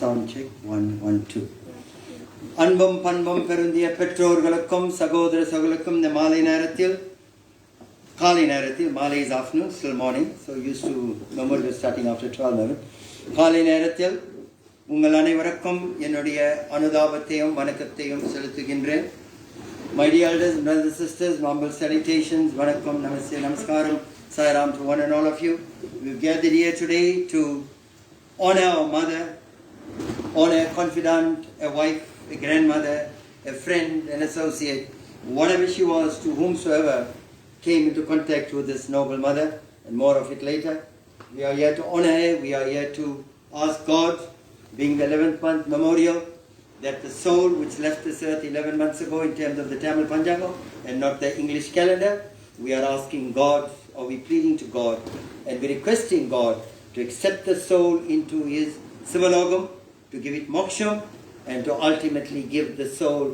sound check 1 1 2. அன்பும் பண்பும் பெருந்திய பெற்றோர்களுக்கும் சகோதர சகோதரர்களுக்கும் இந்த காலை நேரத்தில் மாலை is afternoon, still morning, so used to remember we're starting after 12 noon. காலை நேரத்தில் உங்கள் அனைவருக்கும் என்னுடைய அனுதாபத்தையும் வணக்கத்தையும் செலுத்துகின்றேன். My dear elders, brothers and sisters, humble salutations, vanakkam, namaste, namaskaram, Sairam to one and all of you. We've gathered here today to honor our mother, honor a confidant, a wife, a grandmother, a friend, an associate, whatever she was, to whomsoever came into contact with this noble mother, and more of it later. We are here to honor her, we are here to ask God, being the 11th month memorial, that the soul which left this earth 11 months ago in terms of the Tamil Panjanga and not the English calendar, we are asking God, or we pleading to God, and we requesting God to accept the soul into His Sivalogam, to give it moksham, and to ultimately give the soul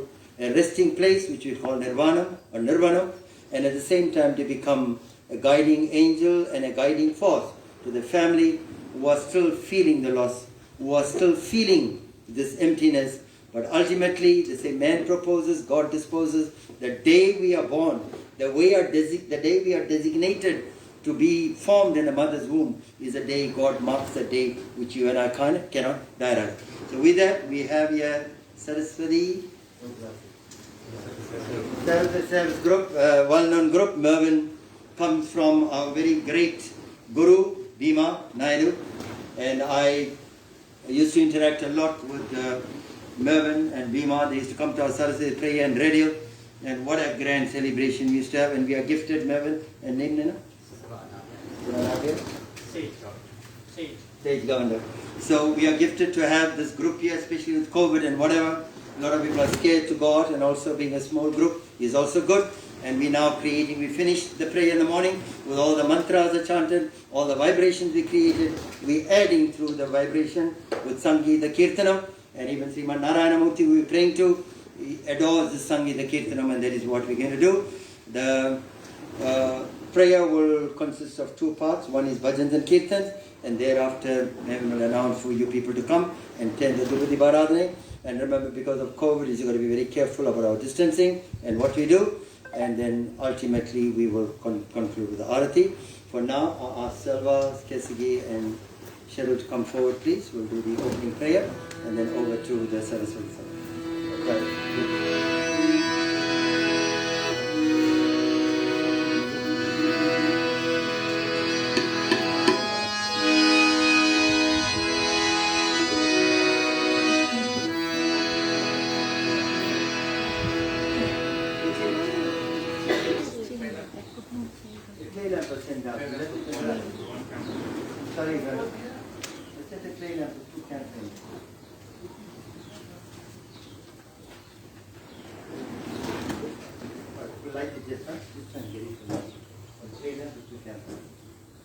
a resting place, which we call nirvana or nirvanam, and at the same time to become a guiding angel and a guiding force to the family who are still feeling the loss, who are still feeling this emptiness. But ultimately, they say man proposes, God disposes. The day we are born, the day we are designated to be formed in a mother's womb is a day God marks, the day which you and I cannot direct. So with that, we have here Saraswathi group, well-known group. Mervyn comes from our very great Guru, Bhima Naidu, and I used to interact a lot with Mervyn and Bhima. They used to come to our Saraswati prayer and radio, and what a grand celebration we used to have. And we are gifted, Mervyn, and name Nina? Sage Governor. So we are gifted to have this group here, especially with COVID and whatever. A lot of people are scared to go out, and also being a small group is also good. And we now creating, we finished the prayer in the morning with all the mantras are chanted, all the vibrations we created. We adding through the vibration with Sangeeta Kirtanam, and even Srimad Narayanamurti we are praying to. He adores the Sangeeta Kirtanam, and that is what we're going to do. The prayer will consist of two parts. One is bhajans and kirtans, and thereafter we will announce for you people to come and attend the Dupati Bharadane. And remember, because of COVID, you've got to be very careful about our distancing and what we do. And then ultimately we will conclude with the Arati. For now, I'll ask Selva, Kesigi and Sheryl to come forward, please. We'll do the opening prayer and then over to the Saraswati. Sorry, let's set the clay lamp with two candles. We'll light it just once, and get it from clay lamp with two candles.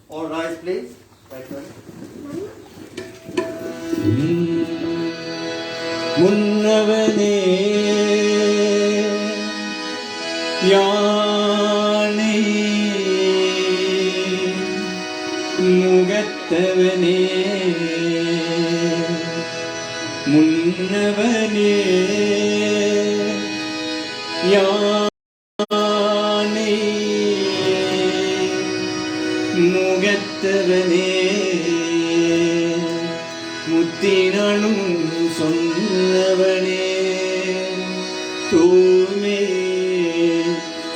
All rise, please. Right one. Munnavane Yaani Mugattavane Munnavane Yaani Mugattavane Muttinanum Sonnavane Thume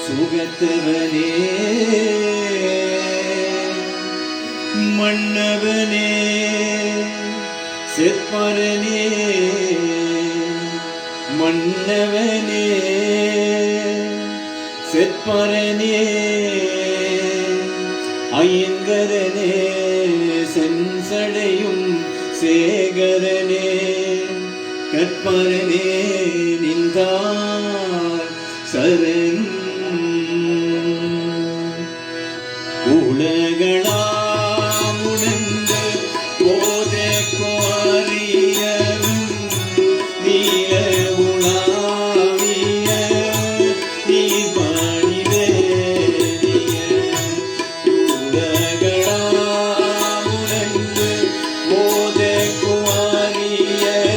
Sugattavane Mannavane Setparane Mannavane Setparane Ayangarane Sensadayum Segarane Katparane Nindar Saran Ulagala Yeah.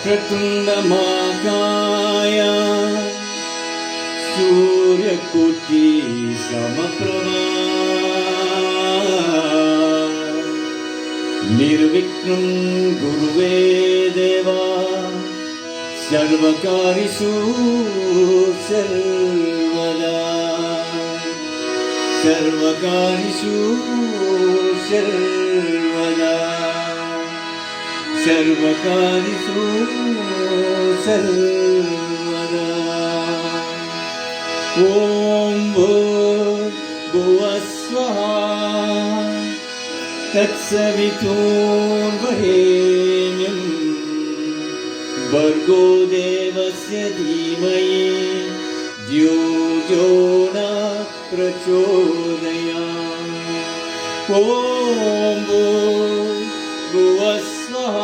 वक्रतुण्डमहाकाय सूर्यकोटि समप्रभा निर्विघ्नं गुरुवे देवा सर्वकार्येषु सर्वदा सर्वकार्येषु सर्वदा सर्वकार्येषु सर्वदा ॐ भूर्भुवः स्वः तत्सवितुर्वरेण्यं भर्गो देवस्य धीमहि धियो यो न प्रचोदयात् ॐ भूर्भुवः स्वः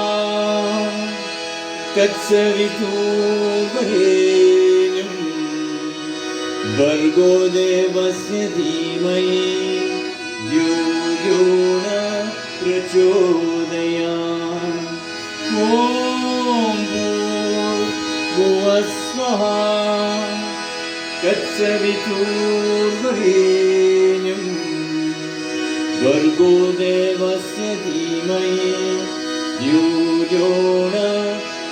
तत्सवितुर्वरेण्यं भर्गो देवस्य धीमहि धियो यो न प्रचोदयात् ॐ भूर्भुवः स्वः तत्सवितुर्वरेण्यं भर्गो देवस्य धीमहि धियो यो न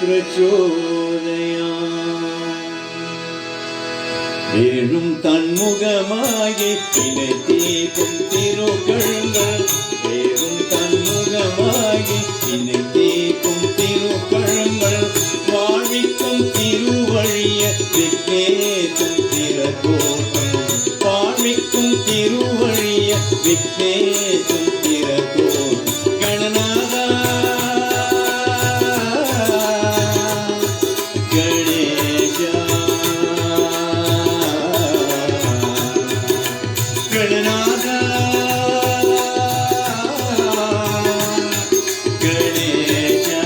प्रचोदयात् வேறும் தன்முகமாகி இணைத்தீர்க்கும் திருக்கண்கள் வேறும் தன்முகமாகி இணைத்தீர்க்கும் திருக்கண்கள் வாழ்விக்கும் திருவழிய விக்னேசும் திறத்தோர்கள் வாழ்விக்கும் திருவழிய விக்னேசும் திறத்தோர் கணநாதா கணேசா गणनाथा गणेशा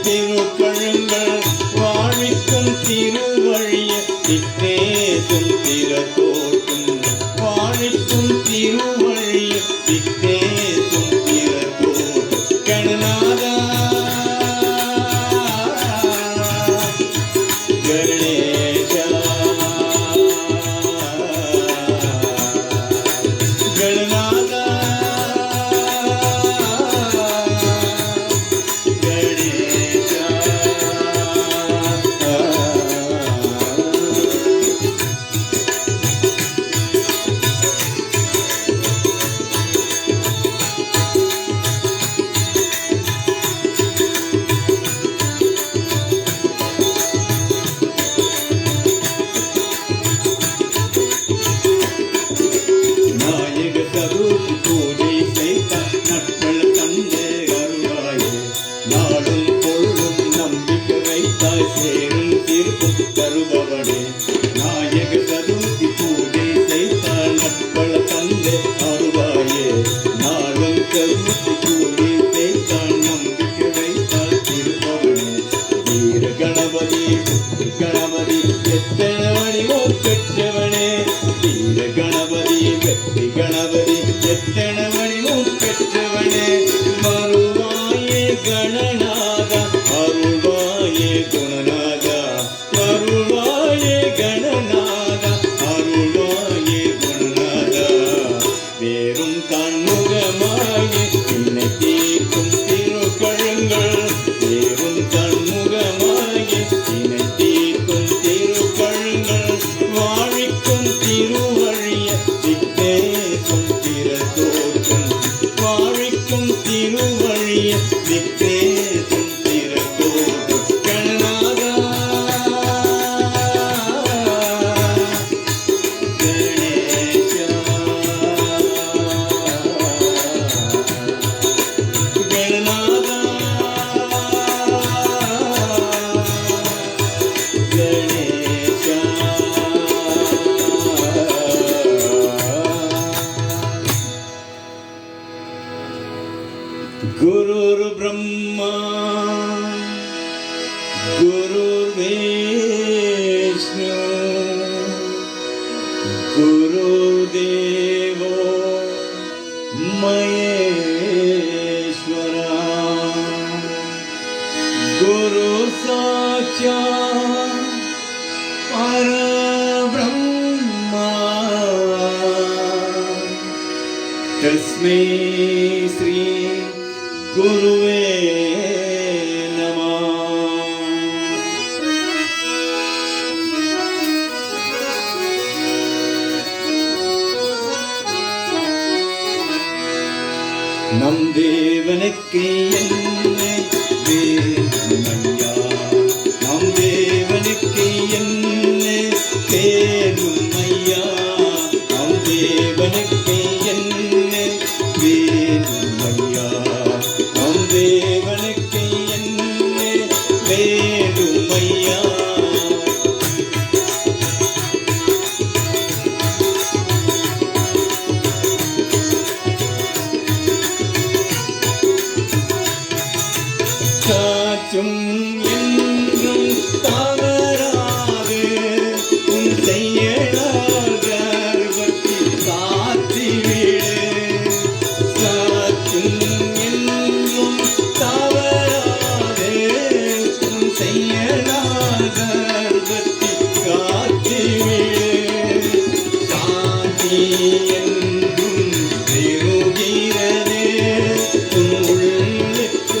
திருக்கழுங்கள் गुरुर्विष्णु गुरुदेवो महेश्वरा गुरु साक्षात् परब्रह्मा तस्मै श्री गुरुवे நம் தேவனுக்கு என்ன வேணுமையா நம் தேவனுக்கு என்ன வேணுமையா நம் தேவனுக்கு என்ன வேணுமையா நம் தேவனுக்கு என்ன வேணுமையா காற்றும் என்றும் தவறாது உன் செயலால் கர்வத்தை காத்திவிடு காற்றும் என்றும் தவறாது உன் செயலால் கர்வத்தை காத்திவிடு சாந்தி என்றும் பெருகிறதே உன் உள்ளுக்கு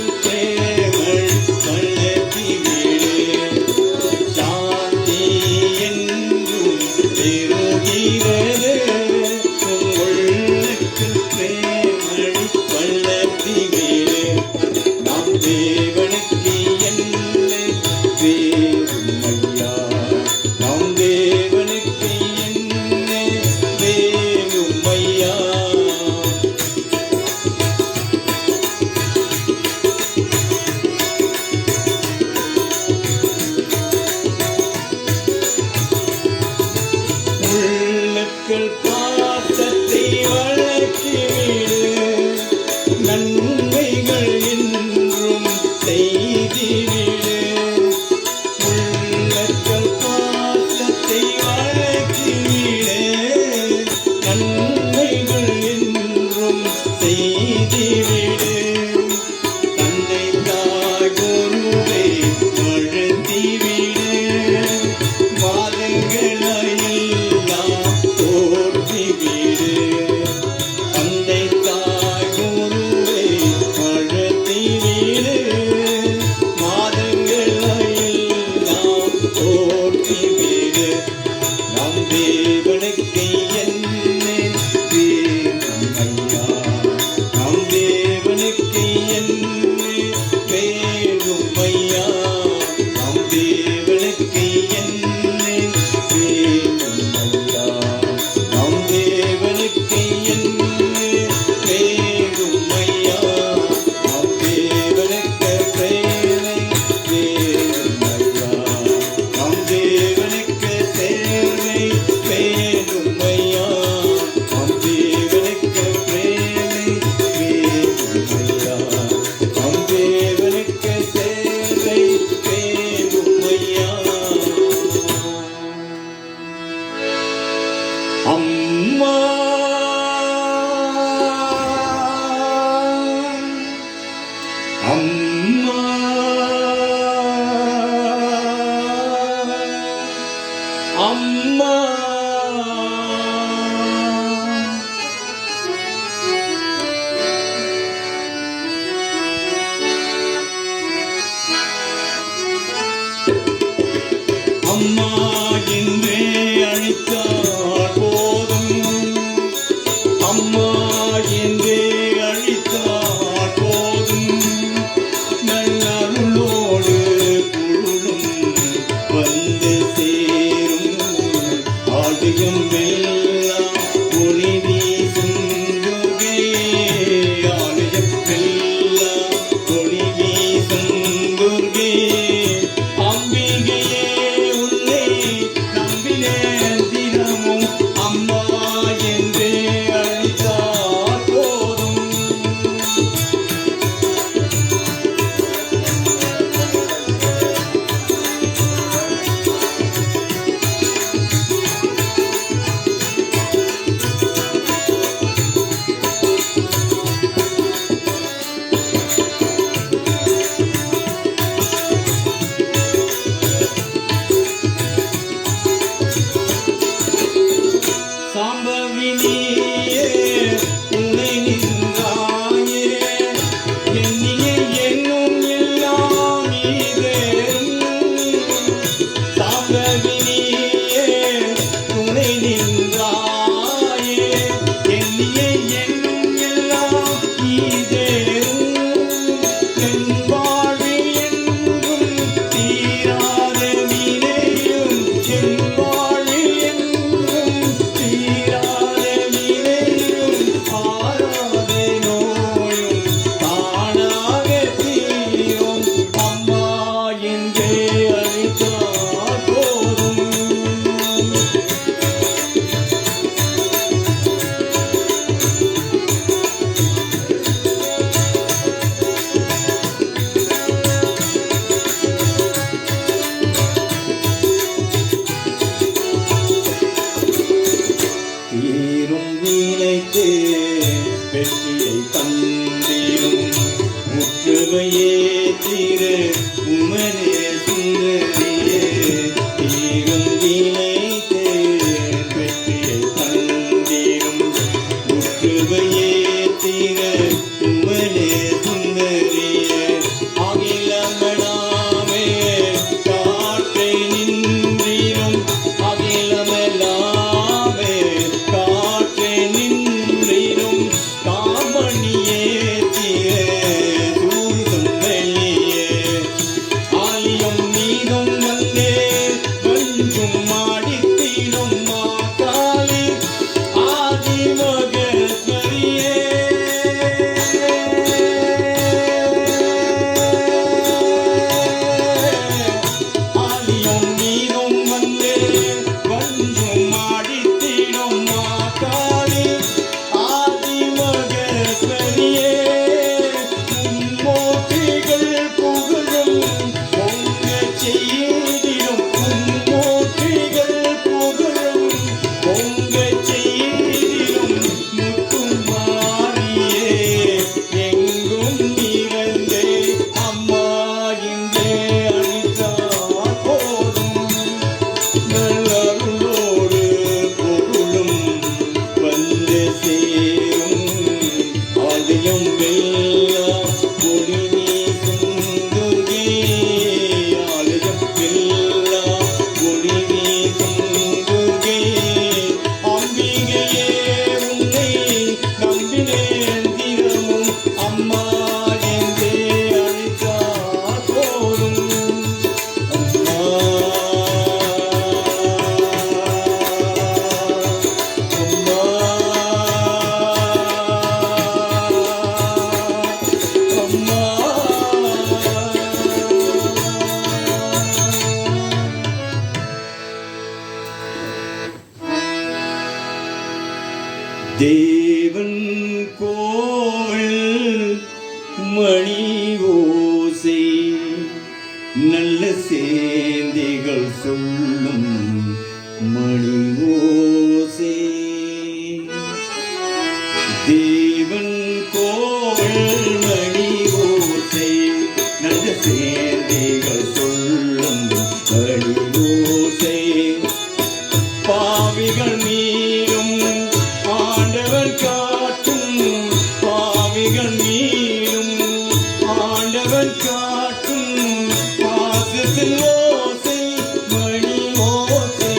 உமனே சுந்தரியே தீரும் வினை வெற்றியை தந்திரும் உற்றுவையே தீர உமனே சுந்தரியே அகிலமலாமே காற்றை நின்றிரும் அகிலமலாமே காற்றை நின்றிரும் காமணியே தீர சூழ்ந்தும் வெளியே ஆலியம் நீரும் வந்தே வஞ்சும் மாடித்தீரும் மாகாளி ஆதிமகேஸ்வரியே ஆலியம் நீரும் வந்தே வஞ்சும் மாடித்தீரும் மாகாளி ஆதிமகேஸ்வரியே மும்மூர்த்திகள் புகழும் பொங்கச் செய்திடும் மும்மூர்த்திகள் புகழும் பொங்கச் செய்திடும் முத்தும் மாறியே எங்கும் நிறைந்தே அம்மா இன்றே அளித்தார் போதும் நல்லருளோடு பொருளும் வந்து சேரும் ஆலயம் வெல்லா ஒளி வீசும் துர்கே ஆலயம் வெல்லா ஒளி வீசும் துர்கே அம்பிகையே உன்னை நம்பினேன் தினமும் அம்மா என்றே அழைத்தார் போதும் அம்மா தேவன் கோவில் மணி ஓசை நல்ல சேந்திகள் சொல்லும் மணி ஓசை தேவன் கோவில் மணி ஓசை நல்ல சேந்திகள் சொல்லும் மணி ஓசை பாவிகள் மீறும் ஆண்டவர் காட்டும் பாவிகள் மீறும் ஆண்டவர் காட்டும் பாசத்தில் ஓசை மணி ஓசை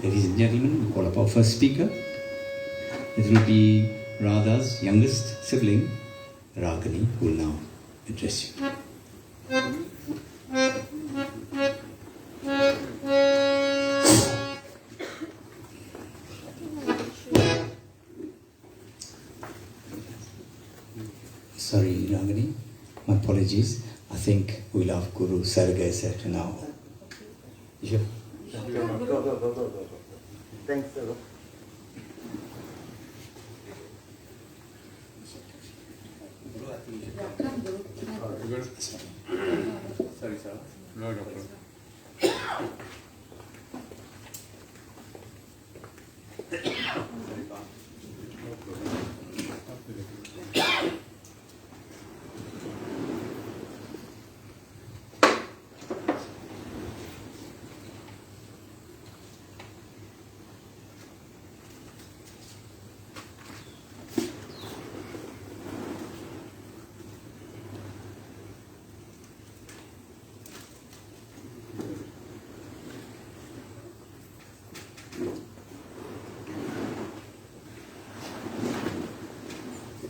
Ladies and gentlemen, we call up our first speaker. It will be Radha's youngest sibling, Ragini, who will now address you. Sorry, Ragini, my apologies. I think we'll have Guru Sargasa to now. Sure. Go. Thanks, sir. Sorry, sir. No, doctor.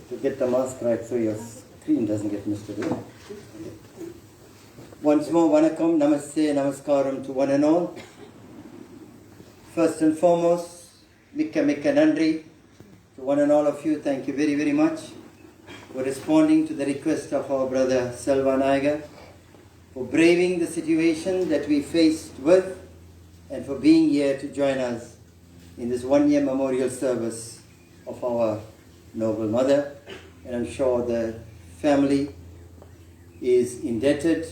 To get the mask right so your screen doesn't get missed away. Once more, vanakkam, namaste, namaskaram to one and all. First and foremost, mikka nandri to one and all of you. Thank you very, very much for responding to the request of our brother Selva Nayaga, for braving the situation that we faced with, and for being here to join us in this one-year memorial service of our noble mother. And I'm sure the family is indebted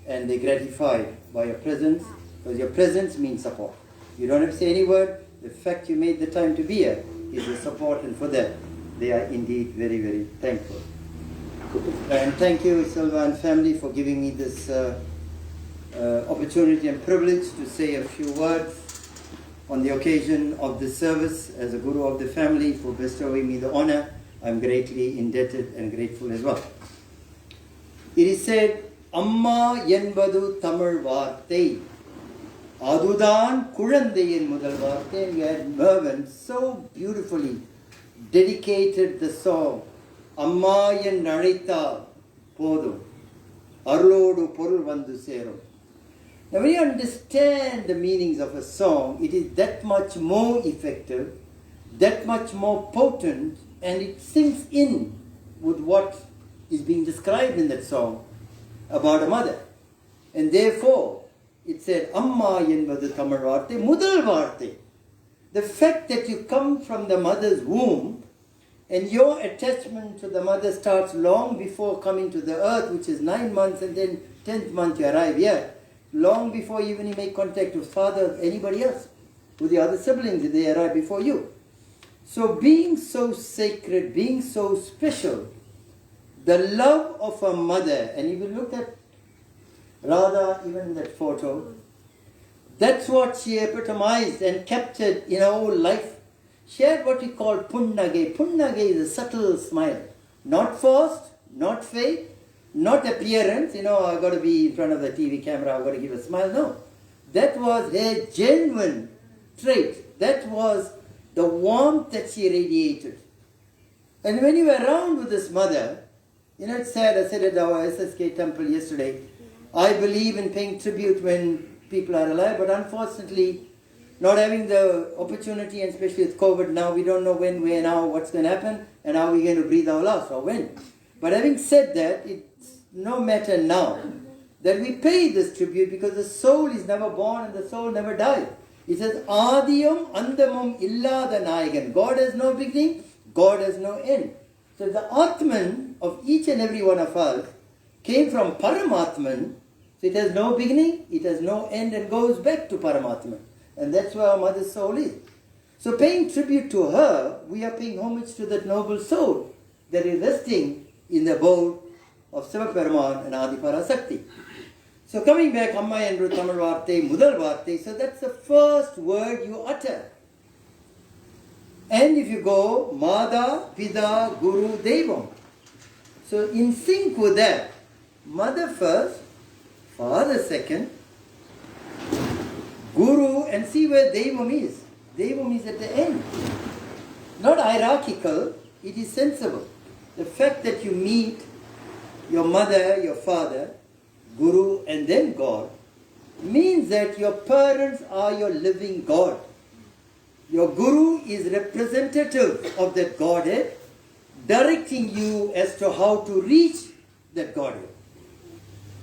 and they're gratified by your presence, because your presence means support. You don't have to say any word. The fact you made the time to be here is a support, and for that they are indeed very, very thankful. And thank you, Silva and family, for giving me this opportunity and privilege to say a few words on the occasion of this service. As a guru of the family, for bestowing me the honor, I'm greatly indebted and grateful as well. It is said, Amma yenbadu Tamil vaarthai, Adudan kulandayin mudal vaarthai. We had Mervyn so beautifully dedicated the song, Amma yen narita podum, Arlodu porul vandu serum. Now when you understand the meanings of a song, it is that much more effective, that much more potent, and it sinks in with what is being described in that song about a mother. And therefore, it said, Amma yenbadu Tamil vaarthai, mudal vaarthai. The fact that you come from the mother's womb, and your attachment to the mother starts long before coming to the earth, which is 9 months, and then 10th month you arrive here. Long before even you make contact with father or anybody else, with the other siblings, if they arrive before you. So being so sacred, being so special, the love of a mother, and if you look at Radha, even in that photo, that's what she epitomized and captured in her whole life. She had what we call punnage. Punnage is a subtle smile. Not forced, not fake, not appearance, I've got to be in front of the TV camera, I've got to give a smile. No. That was her genuine trait. That was the warmth that she radiated. And when you were around with this mother, it's sad, I said at our SSK temple yesterday, I believe in paying tribute when people are alive, but unfortunately, not having the opportunity, and especially with COVID now, we don't know when, where, now, what's going to happen, and how we're going to breathe our last, or when. But having said that, it's no matter now that we pay this tribute, because the soul is never born and the soul never dies. It says, Adiyam andamam illada nayagan. God has no beginning, God has no end. So the Atman of each and every one of us came from Paramatman. So it has no beginning, it has no end, and goes back to Paramatman. And that's where our mother's soul is. So paying tribute to her, we are paying homage to that noble soul that is resting in the abode of Sivaperuman and Adiparasakti. So coming back, Amma Yenru Tamil vaarthai, Mudal vaarthai, so that's the first word you utter. And if you go, Mada, Pida, Guru, Devam. So in sync with that, mother first, father second, guru, and see where Devam is. Devam is at the end. Not hierarchical, it is sensible. The fact that you meet your mother, your father, guru, and then God, means that your parents are your living God. Your guru is representative of that Godhead, directing you as to how to reach that Godhead.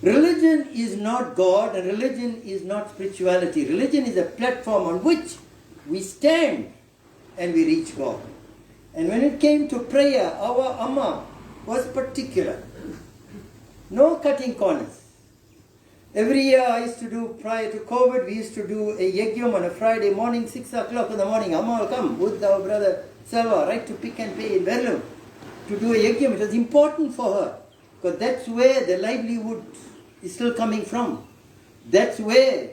Religion is not God, and religion is not spirituality. Religion is a platform on which we stand and we reach God. And when it came to prayer, our Amma was particular. No cutting corners. Every year I used to do, prior to COVID, we used to do a yegyam on a Friday morning, 6 o'clock in the morning. Amma will come with our brother Selva, right to Pick and Pay in Verlum, to do a yegyam. It was important for her, because that's where the livelihood is still coming from. That's where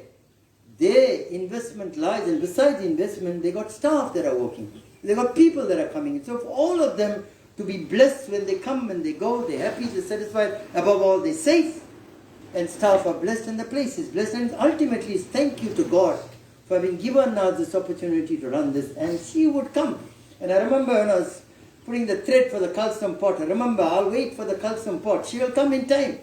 their investment lies, and besides investment, they got staff that are working. They got people that are coming in. So for all of them to be blessed when they come and they go, they're happy, they're satisfied, above all they're safe, and staff are blessed and the place is blessed. And ultimately it's thank you to God for having given us this opportunity to run this. And she would come. And I remember when I was putting the thread for the kalsam pot, I remember I'll wait for the kalsam pot. She will come in time.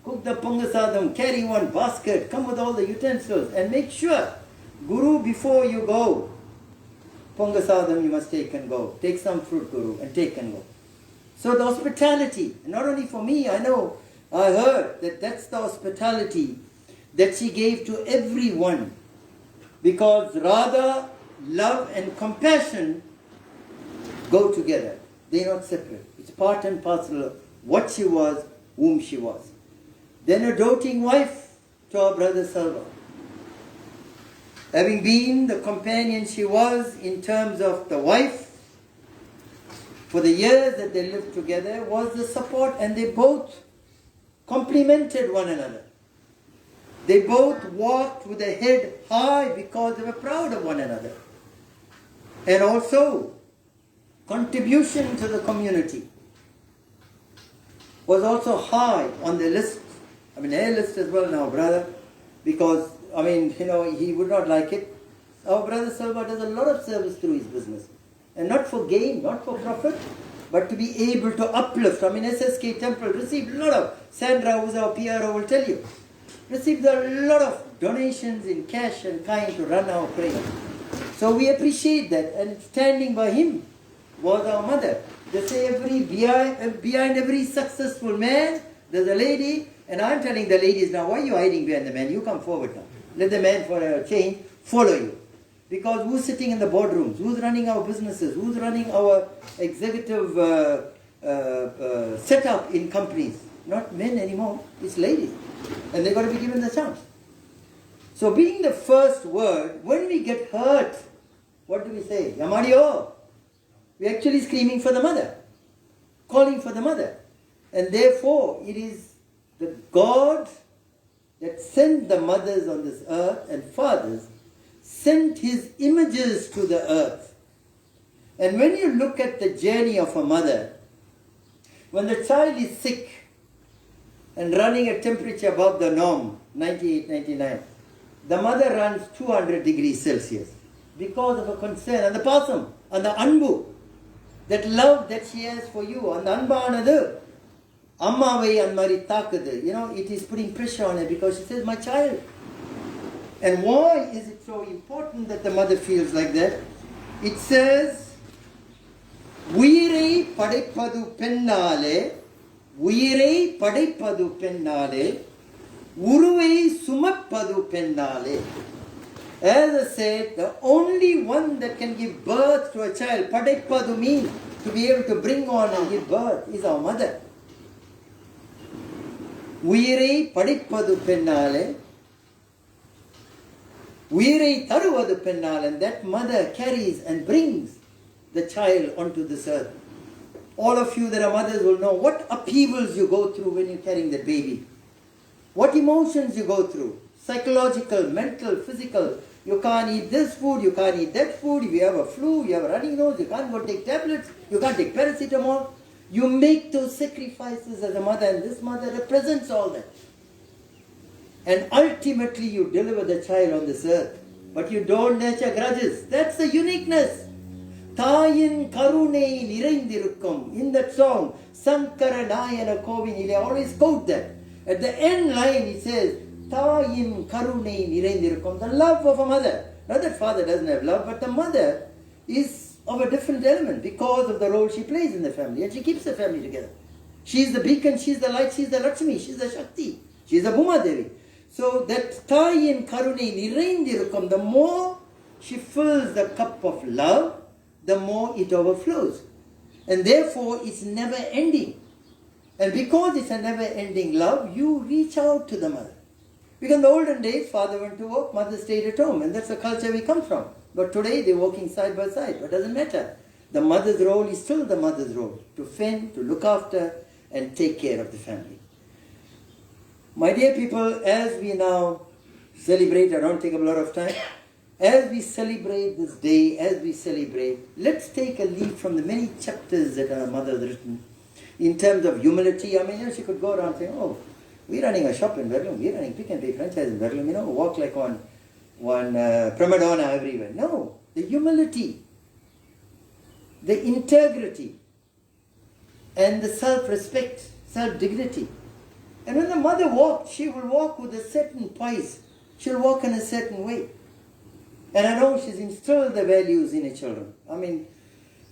Cook the pongasadam, carry one basket, come with all the utensils, and make sure, Guru, before you go, pongasadam you must take and go. Take some fruit, Guru, and take and go. So the hospitality, not only for me, I know, I heard that that's the hospitality that she gave to everyone. Because rather, love and compassion go together. They're not separate. It's part and parcel of what she was, whom she was. Then a doting wife to our brother Salva. Having been the companion she was in terms of the wife, for the years that they lived together, was the support, and they both complemented one another. They both walked with their head high because they were proud of one another. And also, contribution to the community was also high on the list. I mean, her list as well now, brother, because, I mean, you know, he would not like it. Our brother Salva does a lot of service through his business. And not for gain, not for profit, but to be able to uplift. I mean, SSK Temple received a lot of, Sandra, who's our PRO, will tell you, received a lot of donations in cash and kind to run our prayer. So we appreciate that, and standing by him was our mother. They say behind every successful man, there's a lady, and I'm telling the ladies now, why are you hiding behind the man? You come forward now. Let the man for a change follow you. Because who's sitting in the boardrooms? Who's running our businesses? Who's running our executive setup in companies? Not men anymore, it's ladies. And they've got to be given the chance. So being the first word, when we get hurt, what do we say? Yamadio. We're actually screaming for the mother, calling for the mother. And therefore, it is the God that sent the mothers on this earth and fathers, sent his images to the earth. And when you look at the journey of a mother, when the child is sick and running a temperature above the norm, 98, 99, the mother runs 200 degrees Celsius because of a concern. And the pasam, and the anbu, that love that she has for you, and the anbanadu, ammavai anmari takudu, you know, it is putting pressure on her because she says, my child. And why is it so important that the mother feels like that? It says, Uyirai padaipadu pennale, Uyirai padaipadu pennale, Uruvai sumappadu pennale. As I said, the only one that can give birth to a child, padaipadu means to be able to bring on and give birth, is our mother. Uyirai padaipadu pennale, Uyirai taruvadu pennal, and that mother carries and brings the child onto this earth. All of you that are mothers will know what upheavals you go through when you're carrying that baby. What emotions you go through. Psychological, mental, physical. You can't eat this food, you can't eat that food. If you have a flu, you have a running nose, you can't go take tablets, you can't take paracetamol. You make those sacrifices as a mother, and this mother represents all that. And ultimately you deliver the child on this earth. But you don't nurture grudges. That's the uniqueness. Thayin karunai niraindirukkum. In that song, Sankara Nayana Kovinile, I always quote that. At the end line it says, Thayin karunai niraindirukkum. The love of a mother. Not that father doesn't have love, but the mother is of a different element because of the role she plays in the family. And she keeps the family together. She's the beacon, she's the light, she's the Lakshmi, she's the Shakti, she's the Bhuma Devi. So that Thayin karunai niraindirukkum, the more she fills the cup of love, the more it overflows. And therefore it's never ending. And because it's a never ending love, you reach out to the mother. Because in the olden days, father went to work, mother stayed at home, and that's the culture we come from. But today they're working side by side, but it doesn't matter. The mother's role is still the mother's role, to fend, to look after, and take care of the family. My dear people, as we now celebrate, I don't take up a lot of time, as we celebrate this day, let's take a leaf from the many chapters that our mother has written in terms of humility. I mean, she could go around saying, oh, we're running a shop in Verlum, we're running Pick and Pay franchise in Verlum, walk like one prima donna everywhere. No, the humility, the integrity, and the self-respect, self-dignity. And when the mother walked, she will walk with a certain poise. She'll walk in a certain way. And I know she's instilled the values in her children. I mean,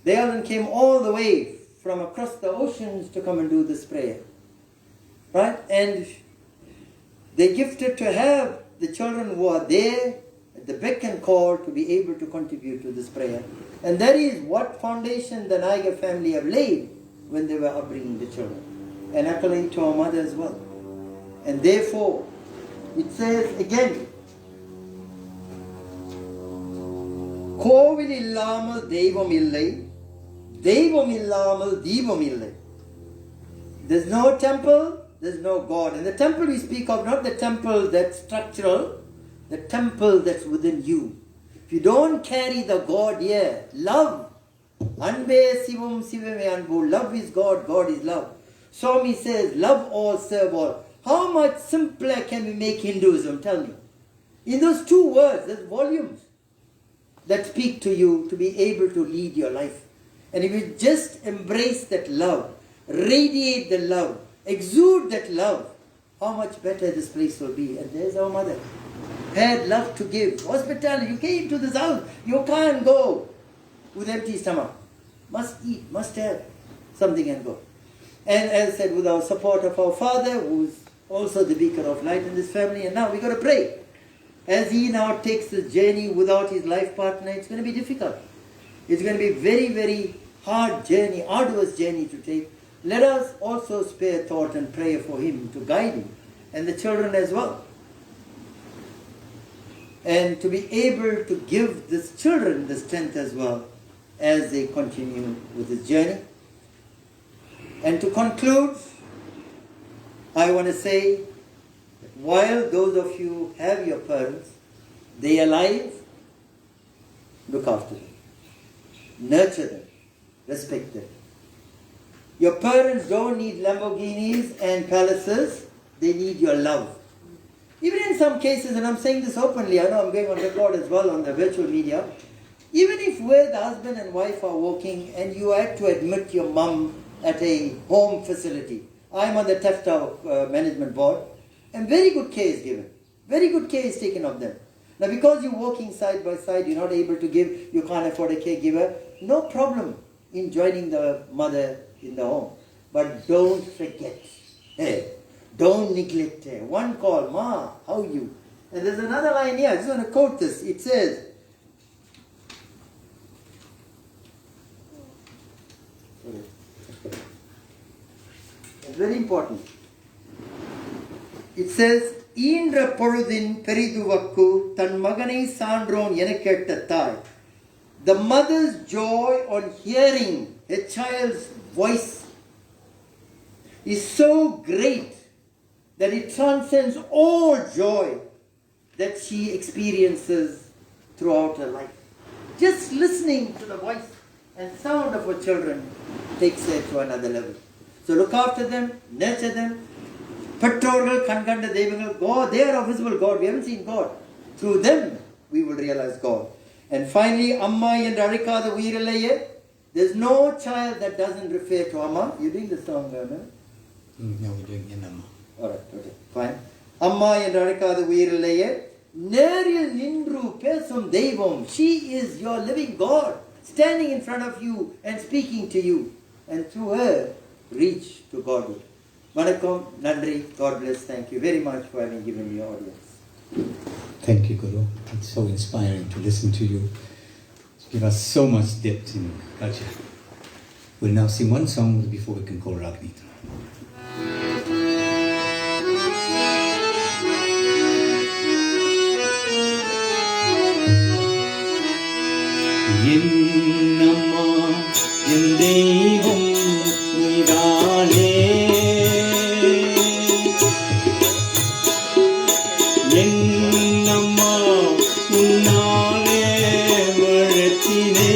they all came all the way from across the oceans to come and do this prayer. Right? And they gifted to have the children who are there at the beck and call to be able to contribute to this prayer. And that is what foundation the Nagar family have laid when they were upbringing the children. And accolade to our mother as well. And therefore, it says again, Kovil illamal devam illai, devam illamal devam illai. There's no temple, there's no God. And the temple we speak of, not the temple that's structural, the temple that's within you. If you don't carry the God here, love, anbe sivam sivame anbu, love is God, God is love. Swami says, love all, serve all. How much simpler can we make Hinduism? Tell me. In those two words, there's volumes that speak to you to be able to lead your life. And if you just embrace that love, radiate the love, exude that love, how much better this place will be. And there's our mother. Had love to give. Hospitality. You came to this house. You can't go with empty stomach. Must eat, must have something and go. And as I said, with our support of our father, who's also the beacon of light in this family, and now we got to pray. As he now takes this journey without his life partner, it's going to be difficult. It's going to be a very, very hard journey, arduous journey to take. Let us also spare thought and prayer for him to guide him, and the children as well. And to be able to give these children the strength as well as they continue with this journey. And to conclude, I want to say that while those of you have your parents, they are alive, look after them, nurture them, respect them. Your parents don't need Lamborghinis and palaces, they need your love. Even in some cases, and I'm saying this openly, I know I'm going on record as well on the virtual media, even if where the husband and wife are working and you had to admit your mum at a home facility. I'm on the TEFTA management board, and very good care is given. Very good care is taken of them. Now because you're working side by side, you're not able to give, you can't afford a caregiver, no problem in joining the mother in the home. But don't forget, don't neglect her. One call, Ma, how are you? And there's another line here, I just want to quote this. It says, it's very important. It says, ஈன்ற பொழுதின் பெரிதுவக்கு தன் மகனை சான்றோன் என கேட்ட தாய். The mother's joy on hearing a child's voice is so great that it transcends all joy that she experiences throughout her life. Just listening to the voice and sound of her children takes it to another level. So look after them, nurture them. பெற்றோர்கள் கண்கண்ட தெய்வங்கள், God, they are a visible God. We haven't seen God. Through them, we will realize God. And finally, அம்மா என்று அழைக்காத உயிரில்லையே. There's no child that doesn't refer to Amma. You're doing the song, no? No, we're doing in Amma. Alright, okay, fine. அம்மா என்று அழைக்காத உயிரில்லையே. நேரில் நின்று பேசும் தெய்வம். She is your living God, standing in front of you and speaking to you. And through her, reach to Godhood. Vanakkam, Nandri, God bless. Thank you very much for having given me audience. Thank you, Guru. It's so inspiring to listen to you. You give us so much depth in culture. We'll now sing one song before we can call Ragini. என்னம்மா என் தெய்வம் நீதானே, என்னம்மா உன்னாலே வளர்த்தினே,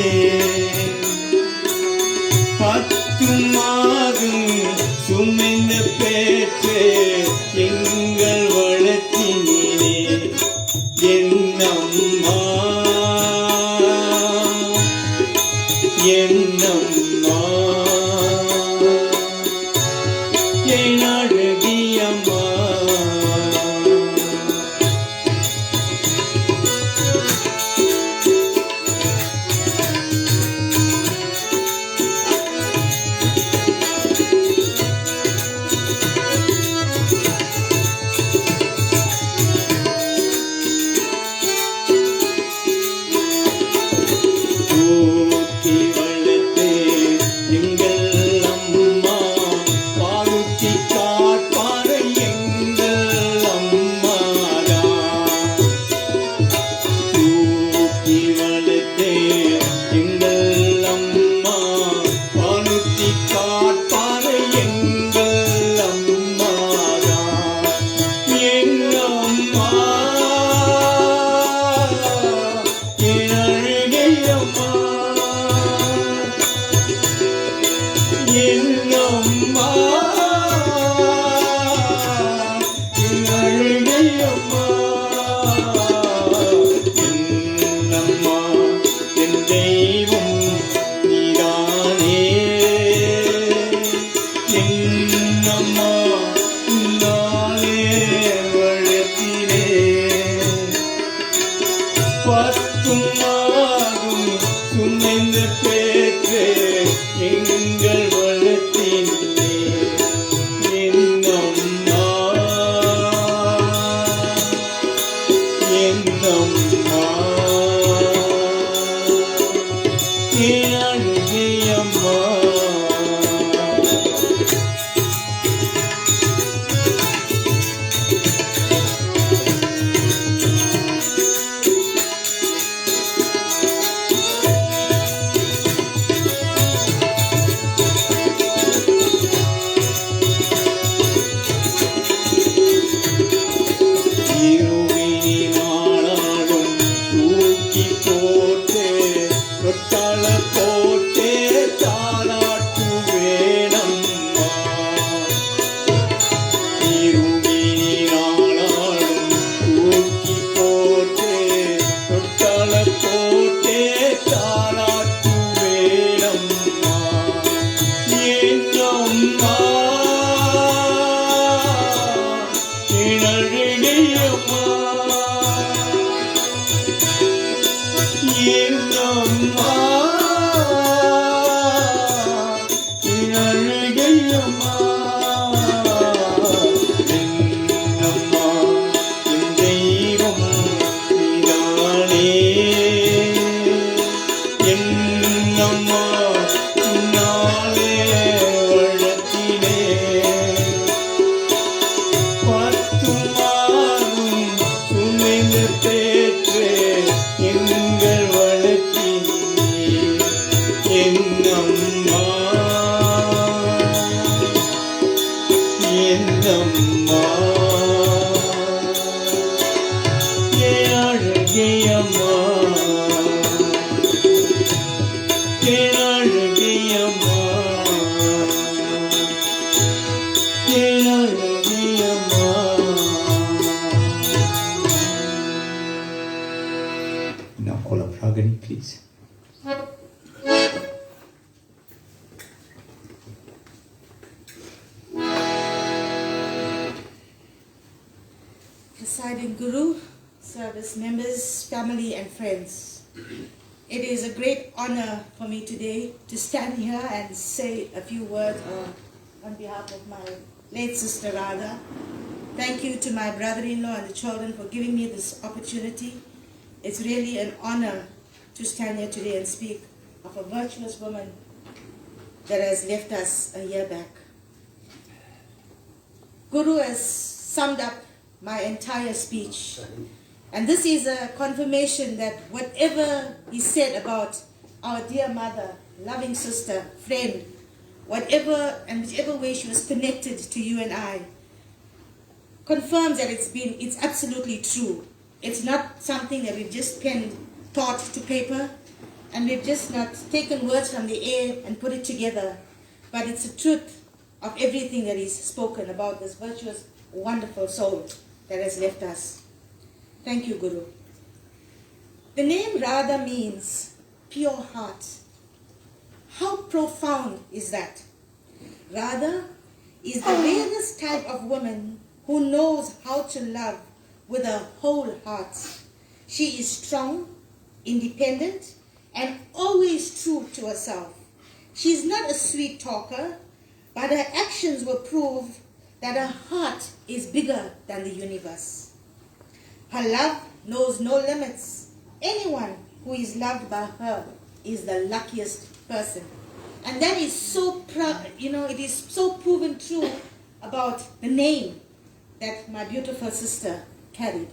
10 மாதம் சுமந்த பேற்று எங்கள் வளர்த்தினே, என்னம்மா என்னம்மா என் அழகியம்மா. அழகியம்மா Presiding Guru, service members, family and friends. It is a great honor for me today to stand here and say a few words on behalf of my late sister Radha. Thank you to my brother-in-law and the children for giving me this opportunity. It's really an honor to stand here today and speak of a virtuous woman that has left us a year back. Guru has summed up my entire speech. And this is a confirmation that whatever he said about our dear mother, loving sister, friend, whatever and whichever way she was connected to you and I, confirms that it's absolutely true. It's not something that we've just penned thought to paper, and we've just not taken words from the air and put it together, but it's the truth of everything that is spoken about this virtuous, wonderful soul that has left us. Thank you, Guru. The name Radha means pure heart. How profound is that? Radha is the rarest type of woman who knows how to love with her whole heart. She is strong, independent, and always true to herself. She is not a sweet talker, but her actions will prove that her heart is bigger than the universe. Her love knows no limits. Anyone who is loved by her is the luckiest person. And that is so it is so proven true about the name that my beautiful sister carried.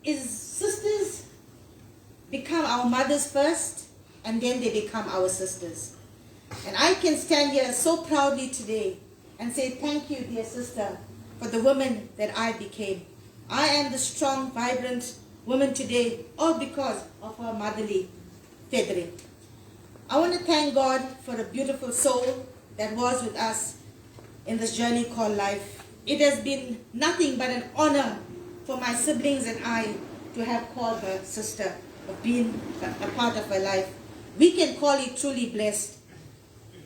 Sisters become our mothers first, and then they become our sisters. And I can stand here so proudly today and say thank you, dear sister, for the woman that I became. I am the strong, vibrant woman today, all because of her motherly feathering. I want to thank God for a beautiful soul that was with us in this journey called life. It has been nothing but an honor for my siblings and I to have called her sister, of being a part of her life. We can call it truly blessed.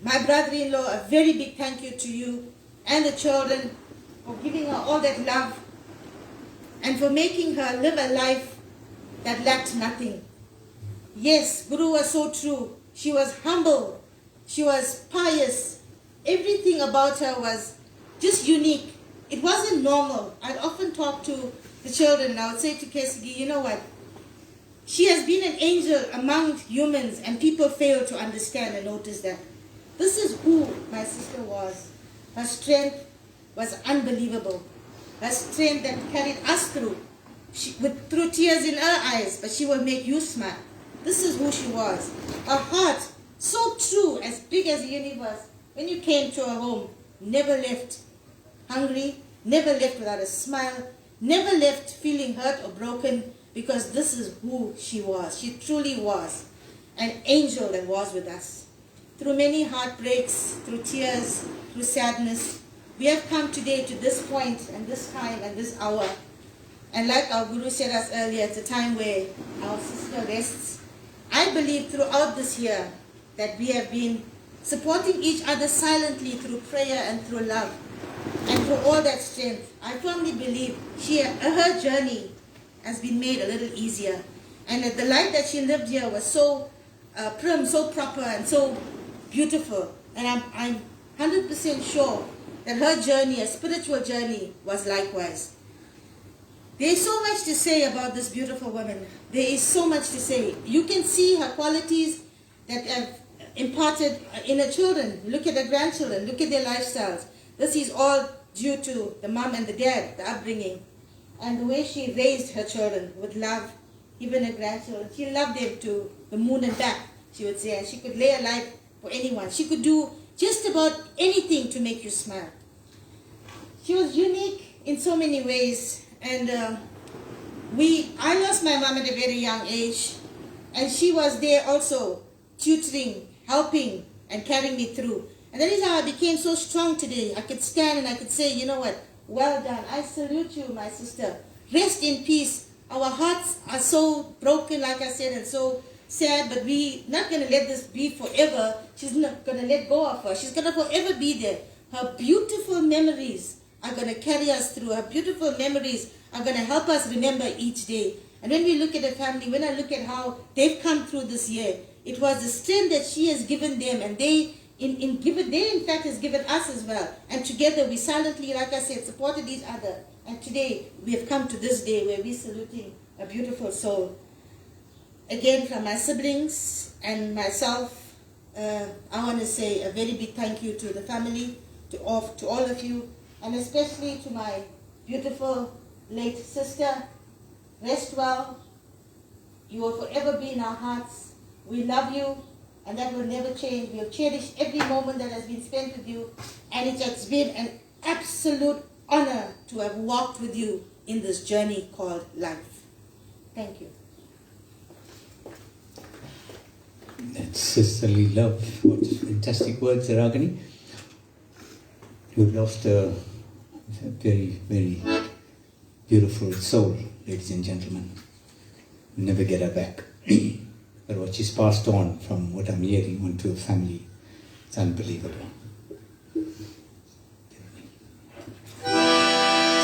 My brother-in-law, a very big thank you to you and the children for giving her all that love and for making her live a life that lacked nothing. Yes, Guru was so true. She was humble. She was pious. Everything about her was just unique. It wasn't normal. I'd often talk to the children and I would say to Kesigi, you know what? She has been an angel among humans, and people fail to understand and notice that. This is who my sister was. Her strength was unbelievable. Her strength that carried us through. Through tears in her eyes, but she will make you smile. This is who she was. Her heart, so true, as big as the universe. When you came to her home, never left hungry, never left without a smile, never left feeling hurt or broken, because this is who she was. She truly was an angel that was with us. Through many heartbreaks, through tears, through sadness, we have come today to this point and this time and this hour. And like our Guru said us earlier, it's a time where our sister rests. I believe throughout this year that we have been supporting each other silently through prayer and through love and through all that strength. I firmly believe her journey has been made a little easier. And the life that she lived here was so prim, so proper, and so beautiful. And I'm 100% sure that her journey, a spiritual journey, was likewise. There is so much to say about this beautiful woman. There is so much to say. You can see her qualities that have imparted in her children. Look at her grandchildren. Look at their lifestyles. This is all due to the mom and the dad, the upbringing, and the way she raised her children with love, even her grandchildren. She loved them to the moon and back, she would say, and she could lay her life for anyone. She could do just about anything to make you smile. She was unique in so many ways, and I lost my mom at a very young age, and she was there also, tutoring, helping, and carrying me through. And that is how I became so strong today. I could stand and I could say, you know what, well done. I salute you, my sister. Rest in peace. Our hearts are so broken, like I said, and so sad, but we're not going to let this be forever. She's not going to let go of her. She's going to forever be there. Her beautiful memories are going to carry us through. Her beautiful memories are going to help us remember each day. And when we look at the family, when I look at how they've come through this year, it was the strength that she has given them, and they in fact has given us as well. And together we silently, like I said, supported each other. And today we have come to this day where we're saluting a beautiful soul. Again, from my siblings and myself, I want to say a very big thank you to the family, to all of you, and especially to my beautiful late sister. Rest well. You will forever be in our hearts. We love you, and that will never change. We have cherished every moment that has been spent with you, and it has been an absolute honor to have walked with you in this journey called life. Thank you. That's sisterly love. What fantastic words, Ragini. You've lost a very, very beautiful soul, ladies and gentlemen. We'll never get her back. But what she's passed on from what I'm hearing onto a family, it's unbelievable.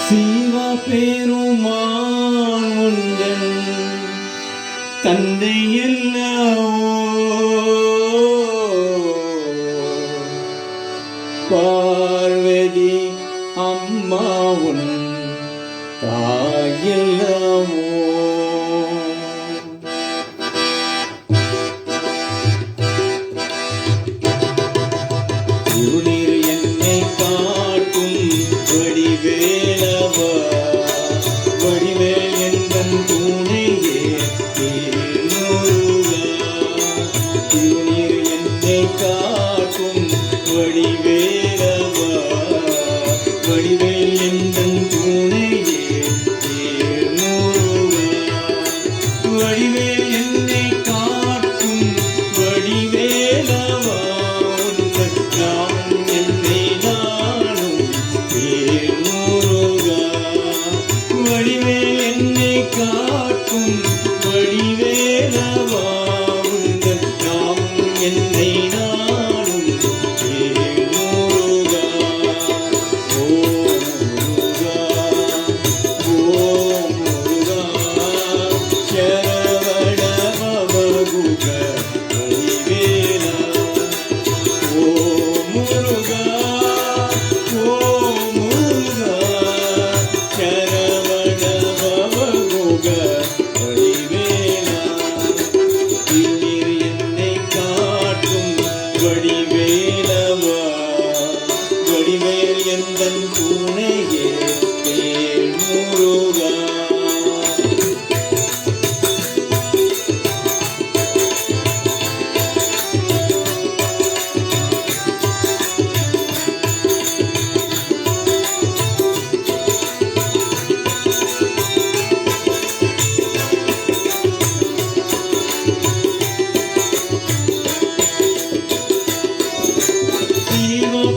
Siva Peruman Undan Tandayilla Parvedi Amma Un Tayilla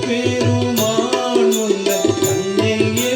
Peruman Undan Tandayilla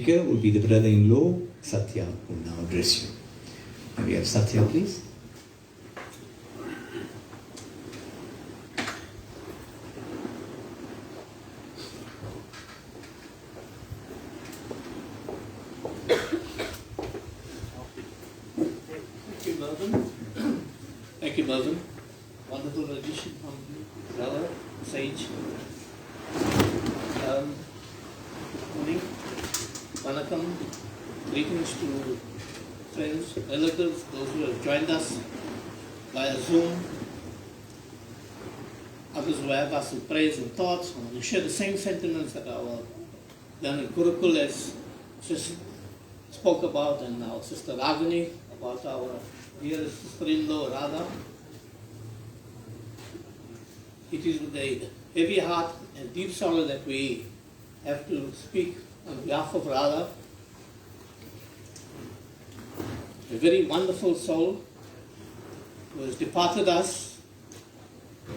speaker will be the brother-in-law, Satya, who will now address you. Can we have Satya, please? Thank you, Melvin. Thank you, Melvin. Wonderful addition from brother, sage. Morning. Vanakkam. Greetings to friends, relatives, those who have joined us via Zoom, others who have us in prayers and thoughts. I want to share the same sentiments that our learned Gurukul has just spoke about, and our sister Ragini, about our dear sister-in-law Radha. It is with a heavy heart and deep sorrow that we have to speak on behalf of Radha, a very wonderful soul who has departed us.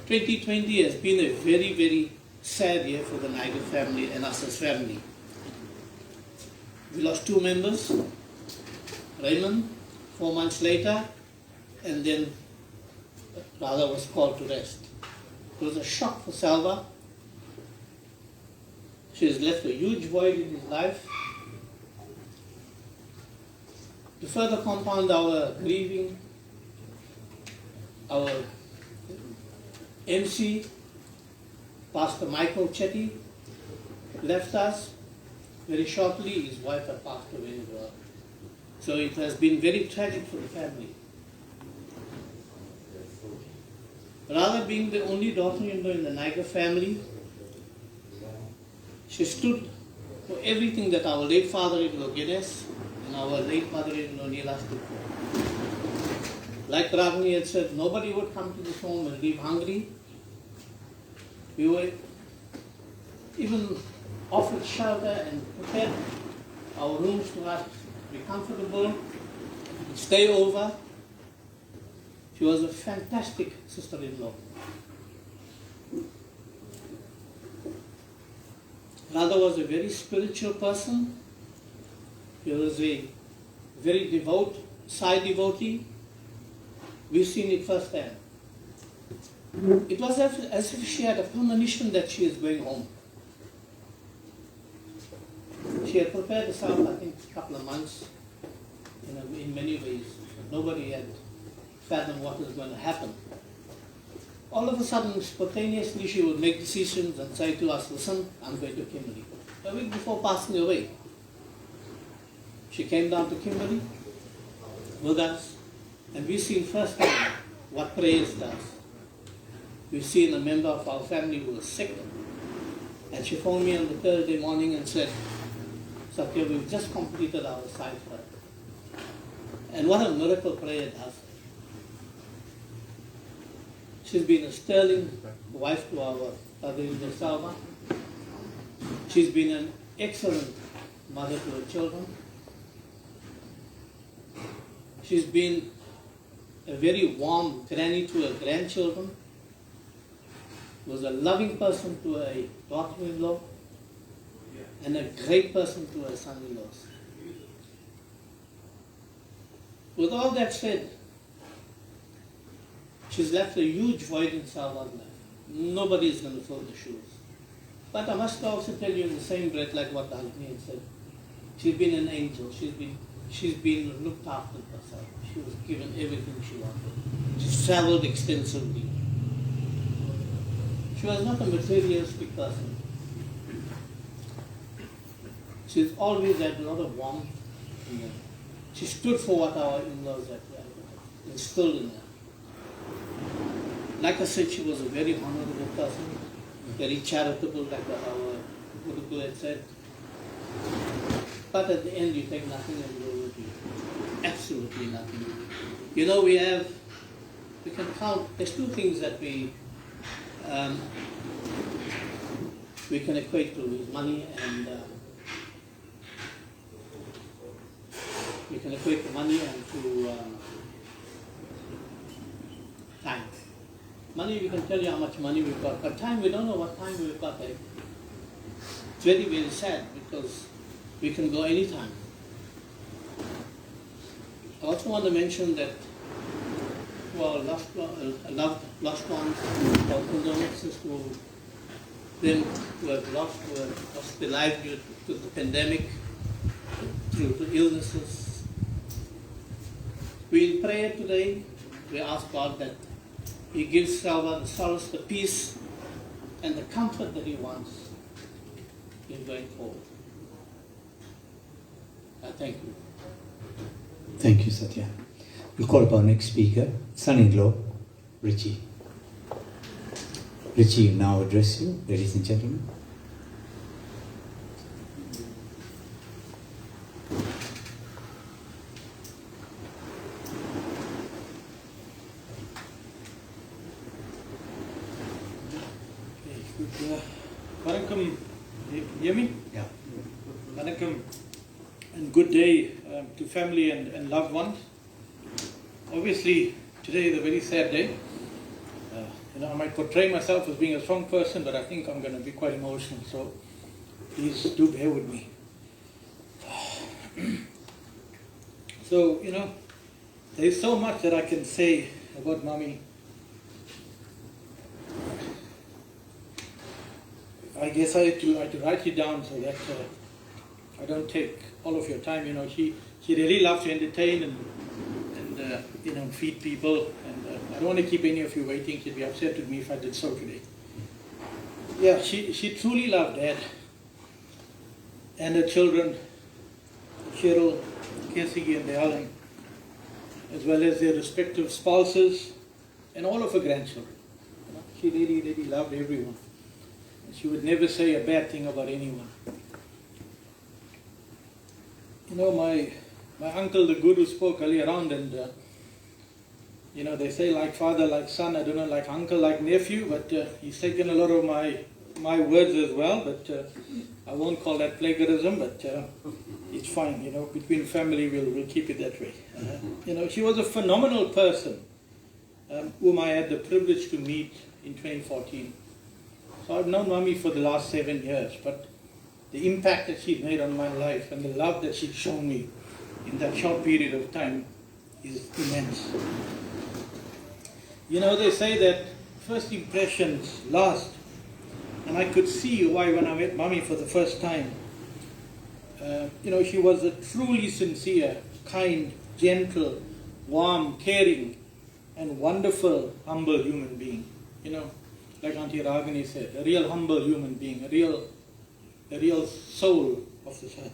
2020 has been a very, very sad year for the Niger family and us as family. We lost 2 members, Raymond 4 months later, and then Radha was called to rest. It was a shock for Salva. She has left a huge void in his life. To further compound our grieving, our MC, Pastor Michael Chetty, left us. Very shortly, his wife had passed away as well. So it has been very tragic for the family. Rather being the only daughter-in-law in the Niger family, she stood for everything that our late father-in-law Guinness and our late mother-in-law Neela stood for. Like Ragini had said, nobody would come to this home and leave hungry. We were even offered shelter and prepared our rooms to us to be comfortable, stay over. She was a fantastic sister-in-law. Radha was a very spiritual person. She was a very devout Sai devotee. We've seen it firsthand. It was as if she had a premonition that she is going home. She had prepared herself, I think, a couple of months in many ways. Nobody had fathomed what was going to happen. All of a sudden, spontaneously, she would make decisions and say to us, listen, I'm going to Kimberley. A week before passing away, she came down to Kimberley with us, and we've seen firsthand what prayers does. We've seen a member of our family who was sick, and she phoned me on the Thursday morning and said, Satya, we've just completed our cipher. And what a miracle prayer does. She's been a sterling wife to our mother-in-law Salma. She's been an excellent mother to her children. She's been a very warm granny to her grandchildren. Was a loving person to her daughter-in-law, and a great person to her son-in-laws. With all that said, she's left a huge void in Salva's life. Nobody is going to fill the shoes. But I must also tell you in the same breath, like what Agni had said, she's been an angel. She's been looked after herself. She was given everything she wanted. She's traveled extensively. She was not a materialistic person. She's always had a lot of warmth in her. She stood for what our in-laws had instilled in her. Like I said, she was a very honorable person, very charitable, like our Guru had said. But at the end, you take nothing and go with you. Absolutely nothing. You know, we can count, there's 2 things that we can equate to, is money and we can equate to money and to time. Money, we can tell you how much money we've got, but time, we don't know what time we've got. It's very, very sad, because we can go anytime. I also want to mention that lost ones, our condolences to them who have lost their lives due to the pandemic, due to illnesses. We in prayer today, we ask God that He gives Saraswathi the peace and the comfort that He wants in going forward. I thank you. Thank you, Satya. We'll call up our next speaker, son-in-law, Richie. Richie will now address you, ladies and gentlemen. Vanakkam, you hear me? Yeah. Vanakkam, and good day to family and loved ones. Obviously, today is a very sad day. I might portray myself as being a strong person, but I think I'm going to be quite emotional, so please do bear with me. So, there's so much that I can say about Mommy. I guess I had to write it down so that I don't take all of your time. She really loves to entertain and feed people, and I don't want to keep any of you waiting. She'd be upset with me if I did so today. Yeah, she truly loved Dad and her children, Cheryl, Kesigi and Alan, as well as their respective spouses and all of her grandchildren. She really, really loved everyone. She would never say a bad thing about anyone. My uncle, the Guru, spoke earlier on, and they say like father, like son. I don't know, like uncle, like nephew, but he's taken a lot of my words as well. But I won't call that plagiarism. But it's fine. Between family, we'll keep it that way. She was a phenomenal person, whom I had the privilege to meet in 2014. So I've known Mommy for the last 7 years, but the impact that she's made on my life and the love that she's shown me in that short period of time is immense. They say that first impressions last, and I could see why when I met Mommy for the first time. She was a truly sincere, kind, gentle, warm, caring, and wonderful, humble human being. Like Auntie Ragini said, a real humble human being, a real soul of the church.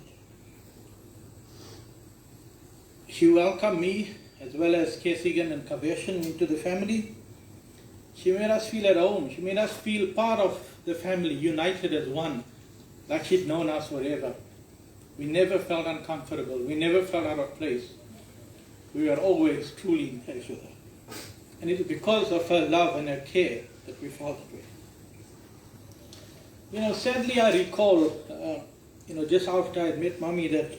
She welcomed me as well as Kesigan and Kaveshan into the family. She made us feel at home. She made us feel part of the family, united as one, like she'd known us forever. We never felt uncomfortable. We never felt out of place. We were always truly in touch with her. And it is because of her love and her care that we felt that way. Sadly I recall, just after I had met Mommy, that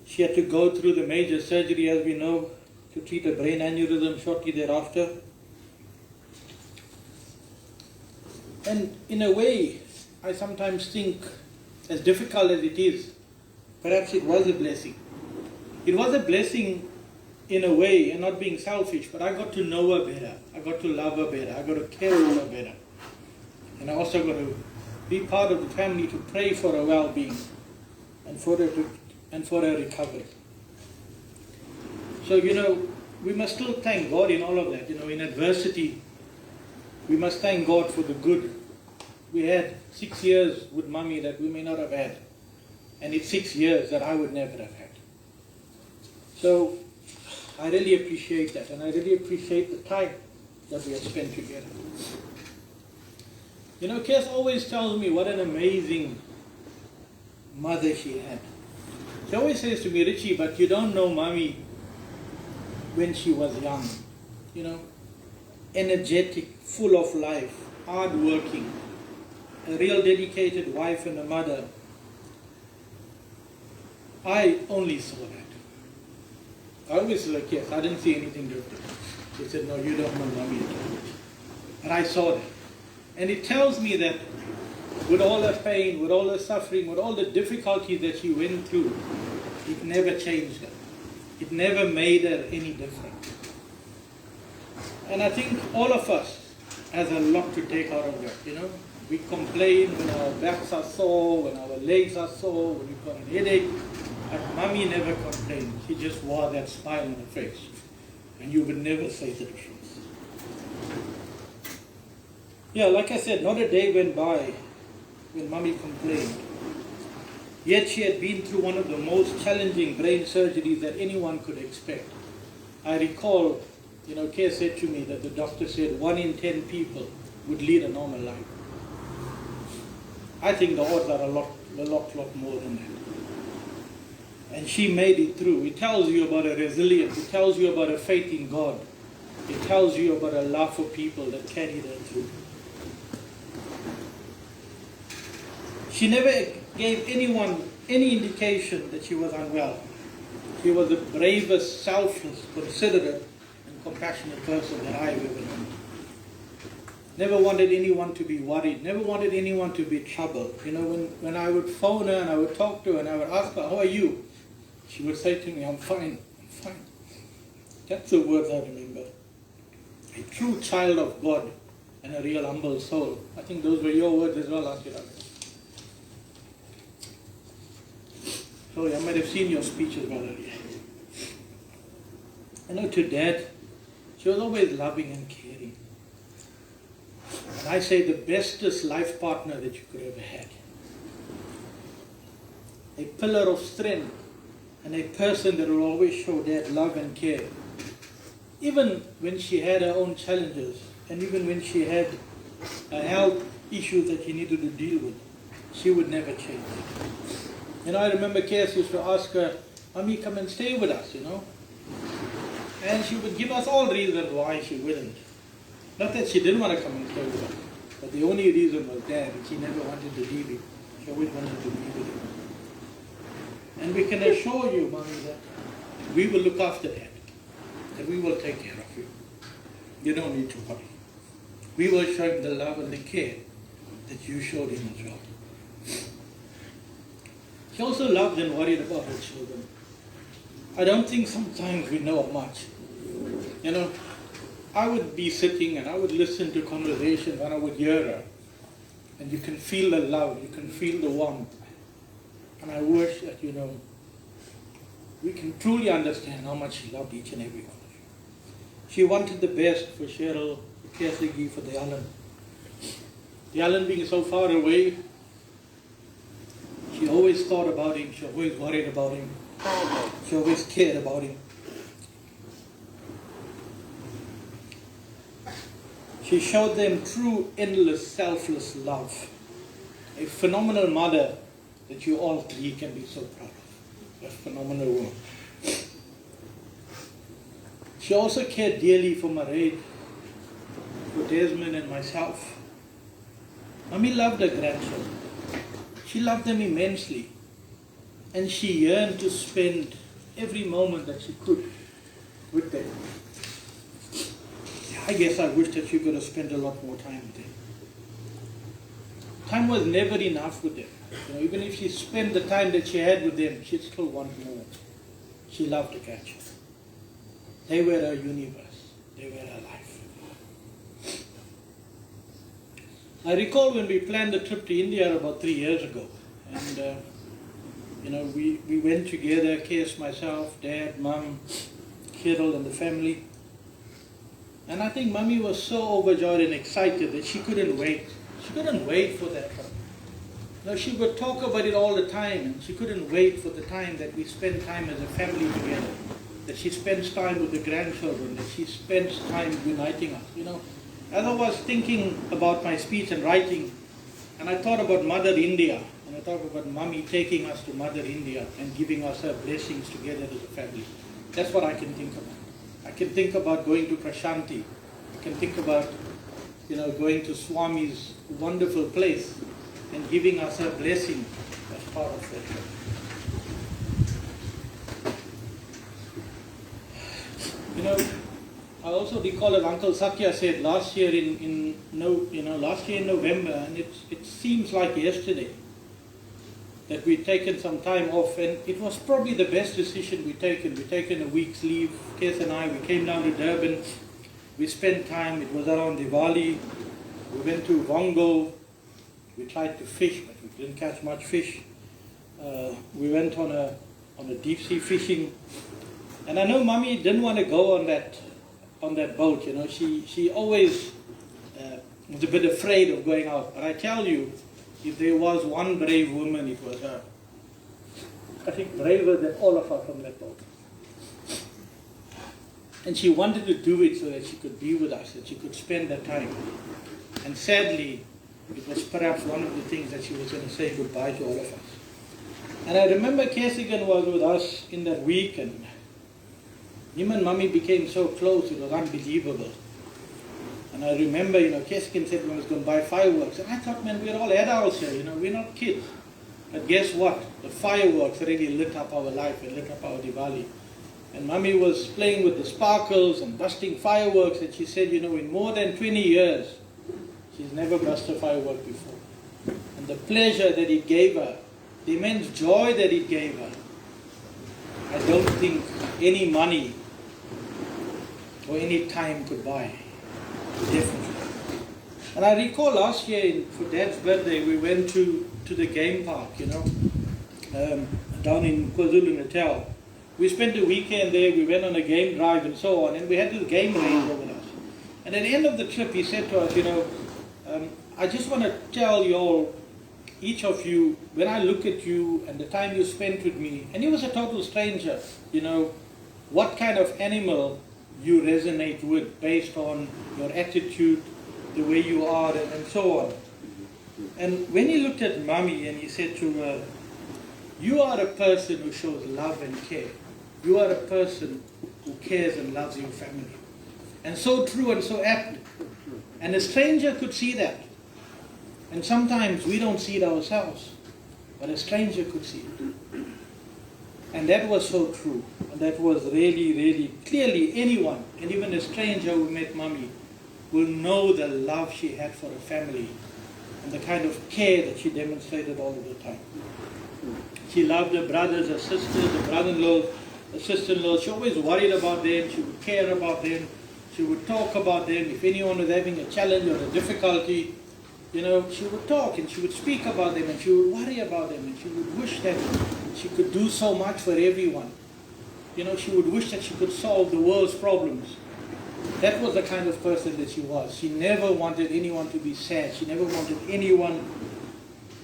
she had to go through the major surgery, as we know, to treat a brain aneurysm shortly thereafter. And in a way, I sometimes think, as difficult as it is, perhaps it was a blessing. It was a blessing in a way, and not being selfish, but I got to know her better. I got to love her better. I got to care for her better. And I also got to be part of the family to pray for her well-being and for her recovery. So, we must still thank God in all of that. In adversity, we must thank God for the good. We had 6 years with Mommy that we may not have had. And it's 6 years that I would never have had. So, I really appreciate that, and I really appreciate the time that we have spent together. Kes always tells me what an amazing mother she had. She always says to me, Richie, but you don't know Mommy when she was young. Energetic, full of life, hard-working, a real dedicated wife and a mother. I only saw that. I always was like, yes, I didn't see anything different. She said, no, you don't know Mommy at all. And I saw that. And it tells me that with all her pain, with all her suffering, with all the difficulties that she went through, it never changed her. It never made her any different. And I think all of us has a lot to take out of that, you know. We complain when our backs are sore, when our legs are sore, when we've got a headache. But Mommy never complained. She just wore that smile on her face. And you would never say the difference. Yeah, like I said, not a day went by when Mommy complained. Yet she had been through one of the most challenging brain surgeries that anyone could expect. I recall, you know, Kay said to me that the doctor said 1 in 10 people would lead a normal life. I think the odds are a lot more than that. And she made it through. It tells you about her resilience. It tells you about her faith in God. It tells you about her love for people that carried her through. She never gave anyone any indication that she was unwell. She was the bravest, selfless, considerate, and compassionate person that I have ever known. Never wanted anyone to be worried, never wanted anyone to be troubled. You know, when I would phone her and I would talk to her and I would ask her, how are you? She would say to me, I'm fine, I'm fine. That's the words I remember. A true child of God and a real humble soul. I think those were your words as well, aren't you? Sorry, I might have seen your speech as well earlier. I know to Dad, she was always loving and caring. And I say the bestest life partner that you could ever had. A pillar of strength and a person that will always show Dad love and care. Even when she had her own challenges and even when she had health issues that she needed to deal with, she would never change. You know, I remember Kes used to ask her, Mommy, come and stay with us, you know. And she would give us all reasons why she wouldn't. Not that she didn't want to come and stay with us, but the only reason was Dad, and she never wanted to leave him. She always wanted to be with him. And we can assure you, Mommy, that we will look after Dad, that we will take care of you. You don't need to worry. We will show him the love and the care that you showed him as well. She also loved and worried about her children. I don't think sometimes we know much. You know, I would be sitting and I would listen to conversations and I would hear her. And you can feel the love, you can feel the warmth. And I wish that, you know, we can truly understand how much she loved each and every one of you. She wanted the best for Cheryl, for Kesegi, for the Allen. The Allen being so far away, she always thought about him, she always worried about him, she always cared about him. She showed them true, endless, selfless love. A phenomenal mother that you all three can be so proud of. A phenomenal woman. She also cared dearly for Mairead, for Desmond and myself. Mommy loved her grandchildren. She loved them immensely. And she yearned to spend every moment that she could with them. I guess I wish that she could have spent a lot more time with them. Time was never enough with them. You know, even if she spent the time that she had with them, she'd still want more. She loved the grandchildren. They were her universe. They were her life. I recall when we planned the trip to India about 3 years ago. And, you know, we went together, Kes, myself, Dad, Mum, Cheryl and the family. And I think Mummy was so overjoyed and excited that she couldn't wait. She couldn't wait for that trip. You know, she would talk about it all the time, and she couldn't wait for the time that we spend time as a family together. That she spends time with the grandchildren, that she spends time uniting us, you know. As I was thinking about my speech and writing, and I thought about Mother India, and I thought about Mummy taking us to Mother India and giving us her blessings together as a family. That's what I can think about. I can think about going to Prashanti. I can think about, you know, going to Swami's wonderful place and giving us her blessing as part of that trip. You know, I also recall as Uncle Satya said last year in November, and it seems like yesterday that we'd taken some time off, and it was probably the best decision we'd taken. We'd taken a week's leave, Keith and I, we came down to Durban, we spent time, it was around Diwali, we went to Vongo, we tried to fish, but we didn't catch much fish. We went on a deep sea fishing, and I know Mummy didn't want to go on that boat, you know, she always was a bit afraid of going out, but I tell you, if there was one brave woman, it was her. I think braver than all of us on that boat. And she wanted to do it so that she could be with us, that she could spend that time. And sadly, it was perhaps one of the things that she was going to say goodbye to all of us. And I remember Kesigan was with us in that week, and him and Mummy became so close, it was unbelievable. And I remember, you know, Kesigan said we was going to buy fireworks. And I thought, man, we're all adults here, you know, we're not kids. But guess what? The fireworks really lit up our life and lit up our Diwali. And Mummy was playing with the sparkles and busting fireworks. And she said, you know, in more than 20 years, she's never burst a firework before. And the pleasure that it gave her, the immense joy that it gave her, I don't think any money or any time could buy. Definitely. And I recall last year for Dad's birthday, we went to the game park, you know, down in KwaZulu-Natal. We spent a weekend there, we went on a game drive and so on, and we had this game range over us. And at the end of the trip, he said to us, you know, I just want to tell you all, each of you, when I look at you and the time you spent with me, and he was a total stranger, you know, what kind of animal you resonate with based on your attitude, the way you are, and so on. And when he looked at Mummy and he said to her, you are a person who shows love and care. You are a person who cares and loves your family. And so true and so apt. And a stranger could see that. And sometimes we don't see it ourselves, but a stranger could see it. And that was so true. And that was really, really, clearly anyone, and even a stranger who met Mummy, will know the love she had for her family and the kind of care that she demonstrated all of the time. She loved her brothers, her sisters, her brother-in-law, her sister-in-law. She always worried about them. She would care about them. She would talk about them. If anyone was having a challenge or a difficulty, you know, she would talk and she would speak about them and she would worry about them and she would wish that she could do so much for everyone. You know, she would wish that she could solve the world's problems. That was the kind of person that she was. She never wanted anyone to be sad. She never wanted anyone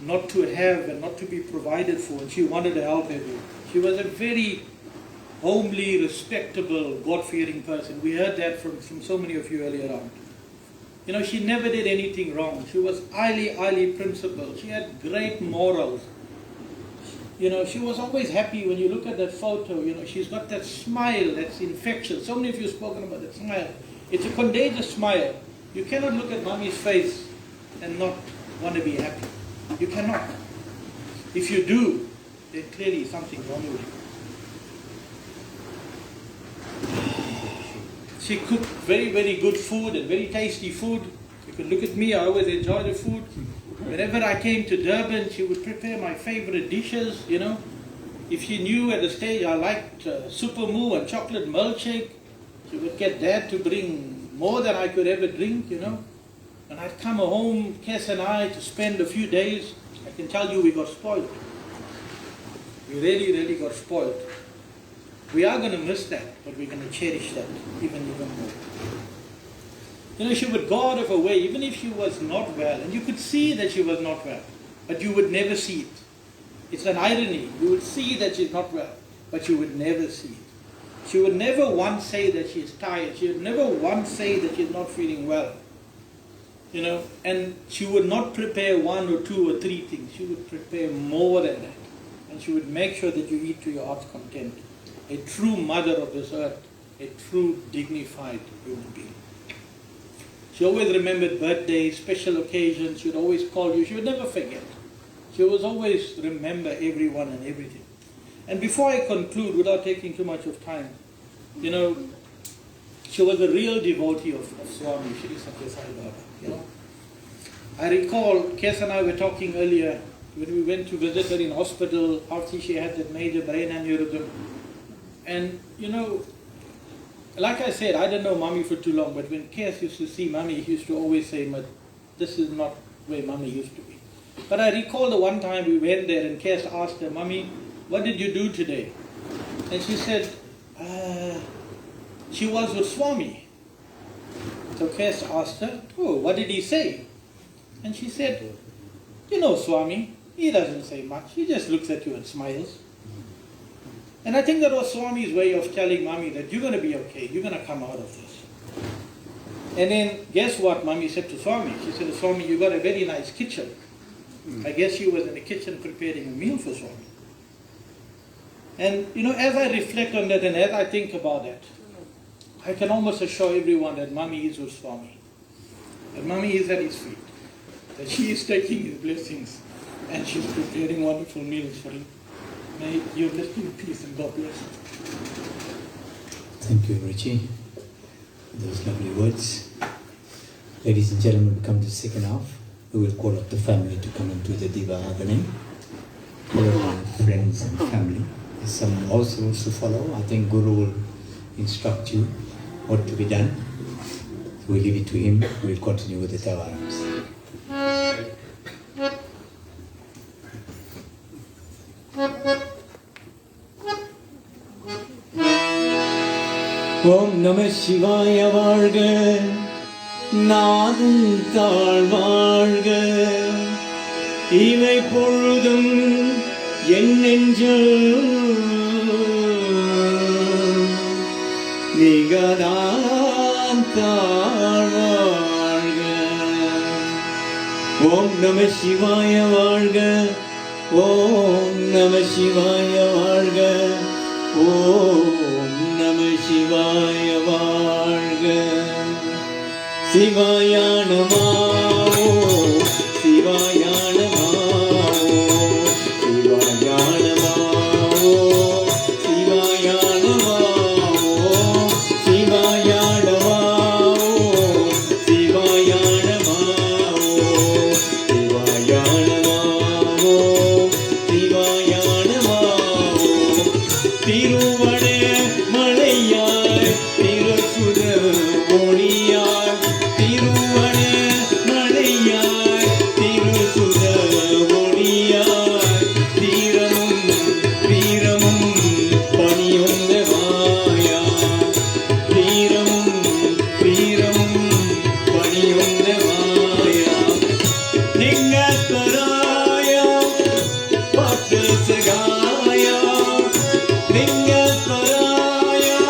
not to have and not to be provided for. And she wanted to help everyone. She was a very homely, respectable, God-fearing person. We heard that from so many of you earlier on. You know, she never did anything wrong. She was highly principled. She had great morals. You know, she was always happy. When you look at that photo, you know, she's got that smile that's infectious. So many of you have spoken about that smile. It's a contagious smile. You cannot look at Mummy's face and not want to be happy. You cannot. If you do, then clearly something's wrong with you. She cooked very, very good food and very tasty food. You could look at me, I always enjoy the food. Whenever I came to Durban, she would prepare my favorite dishes, you know. If she knew at the stage I liked supermoo and chocolate milkshake, she would get Dad to bring more than I could ever drink, you know. And I'd come home, Kes and I, to spend a few days. I can tell you we got spoiled. We really, really got spoiled. We are going to miss that, but we're going to cherish that even more. You know, she would go out of her way, even if she was not well, and you could see that she was not well, but you would never see it. It's an irony. You would see that she's not well, but you would never see it. She would never once say that she's tired. She would never once say that she's not feeling well. You know, and she would not prepare 1 or 2 or 3 things. She would prepare more than that. And she would make sure that you eat to your heart's content. A true mother of this earth, a true dignified human being. She always remembered birthdays, special occasions. She would always call you. She would never forget. She would always remember everyone and everything. And before I conclude, without taking too much of time, you know, she was a real devotee of Swami Shri Satya Sai Baba. You know, I recall Kes and I were talking earlier when we went to visit her in hospital after she had that major brain aneurysm. And you know, like I said, I didn't know Mummy for too long, but when Kes used to see Mummy, he used to always say, "But this is not where Mummy used to be." But I recall the one time we went there and Kes asked her, "Mummy, what did you do today?" And she said, she was with Swami. So Kes asked her, "Oh, what did he say?" And she said, "You know Swami, he doesn't say much. He just looks at you and smiles." And I think that was Swami's way of telling Mummy that you're going to be okay, you're going to come out of this. And then guess what Mummy said to Swami? She said, "Swami, you got a very nice kitchen." I guess she was in the kitchen preparing a meal for Swami. And you know, as I reflect on that and as I think about that, I can almost assure everyone that Mummy is with Swami. That Mummy is at his feet. That she is taking his blessings and she's preparing wonderful meals for him. May you rest in peace and God bless you. Thank you, Richie, for those lovely words. Ladies and gentlemen, we come to the second half. We will call up the family to come into the Diva Agane. All friends and family. There's some also rules to follow. I think Guru will instruct you what to be done. So we'll leave it to him. We'll continue with the Tavarams. Om Namah Shivaya Varga Nadum Talvarga Ivai Poludum Yennenjal Nigadam Talvarga Om Namah Shivaya Varga Om Namah Shivaya Varga Om Namah Shivaya Varga Shivaya Namo Shivaya Namo Shivaya Namo Shivaya Namo Shivaya Namo Shivaya Namo Shivaya Namo Shivaya Namo Tiruvane Malayai Tirusudha Moniai Tiruvane Malayai Tirusudha Moniai Tiramum Tiramum Paniyum Devaya Tiramum Tiramum Paniyum Devaya Ningasaraya Bhaktasagaya Lingasaraya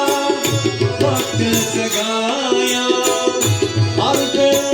Bhaktasagaya Arpam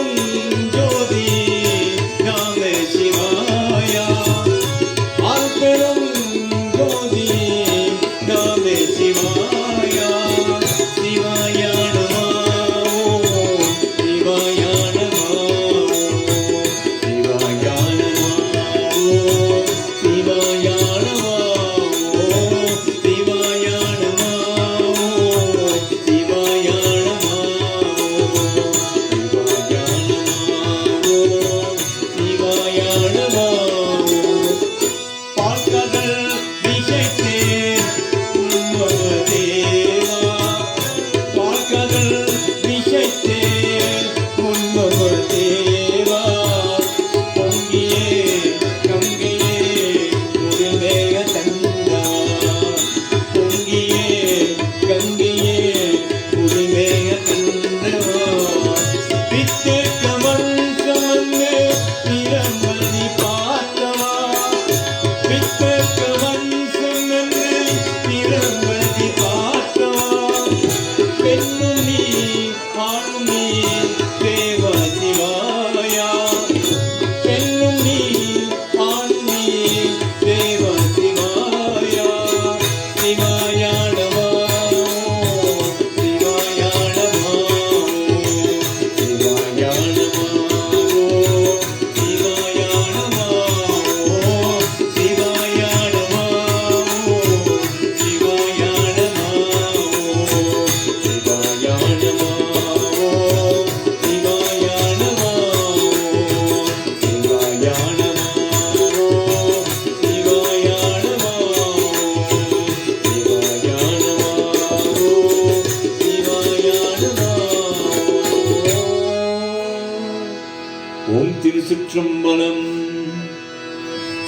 ஓம் திருச்சிற்றம்பலம்.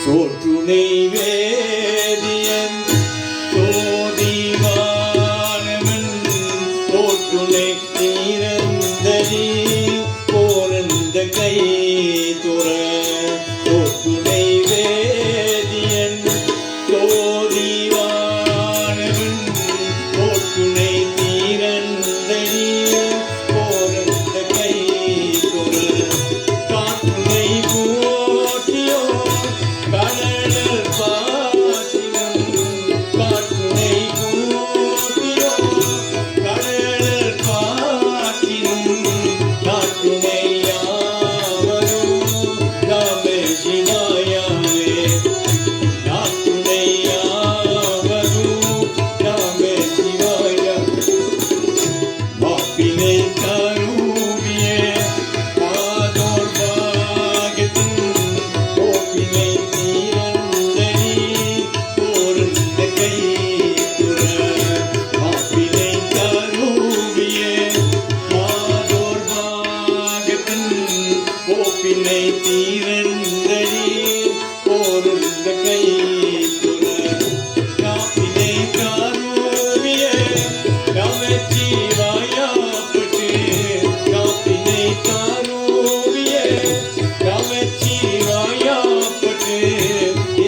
சோற்றுனை வேதியன் சோதிவானவன் சோற்றுனை நீரந்தனி போரந்த கை துற. சோற்றுனை வேதியன் சோதிவானவன் சோற்றுனை நீரந்தனி போரந்த கை துற. காற்றுனை போற்றியோ கடல் பாசினம் காற்றுனை போற்றியோ கடல் பாசினம் காற்றுனை யாவரும் நாமே சிவாயாவே. காற்றுனை யாவரும் நாமே சிவாயா. வாப்பினை கருவியே பாதோர் பாகத்தின் கோப்பினை தீரந்தனி போர்ந்த கை துற. வாப்பினை கருவியே பாதோர் பாகத்தின் கோப்பினை தீரந்தனி போர்ந்த கை துற. காப்பினை கருவியே நமச்சிவாயப்பட்டு காப்பினை கருவியே நமச்சிவாயப்பட்டு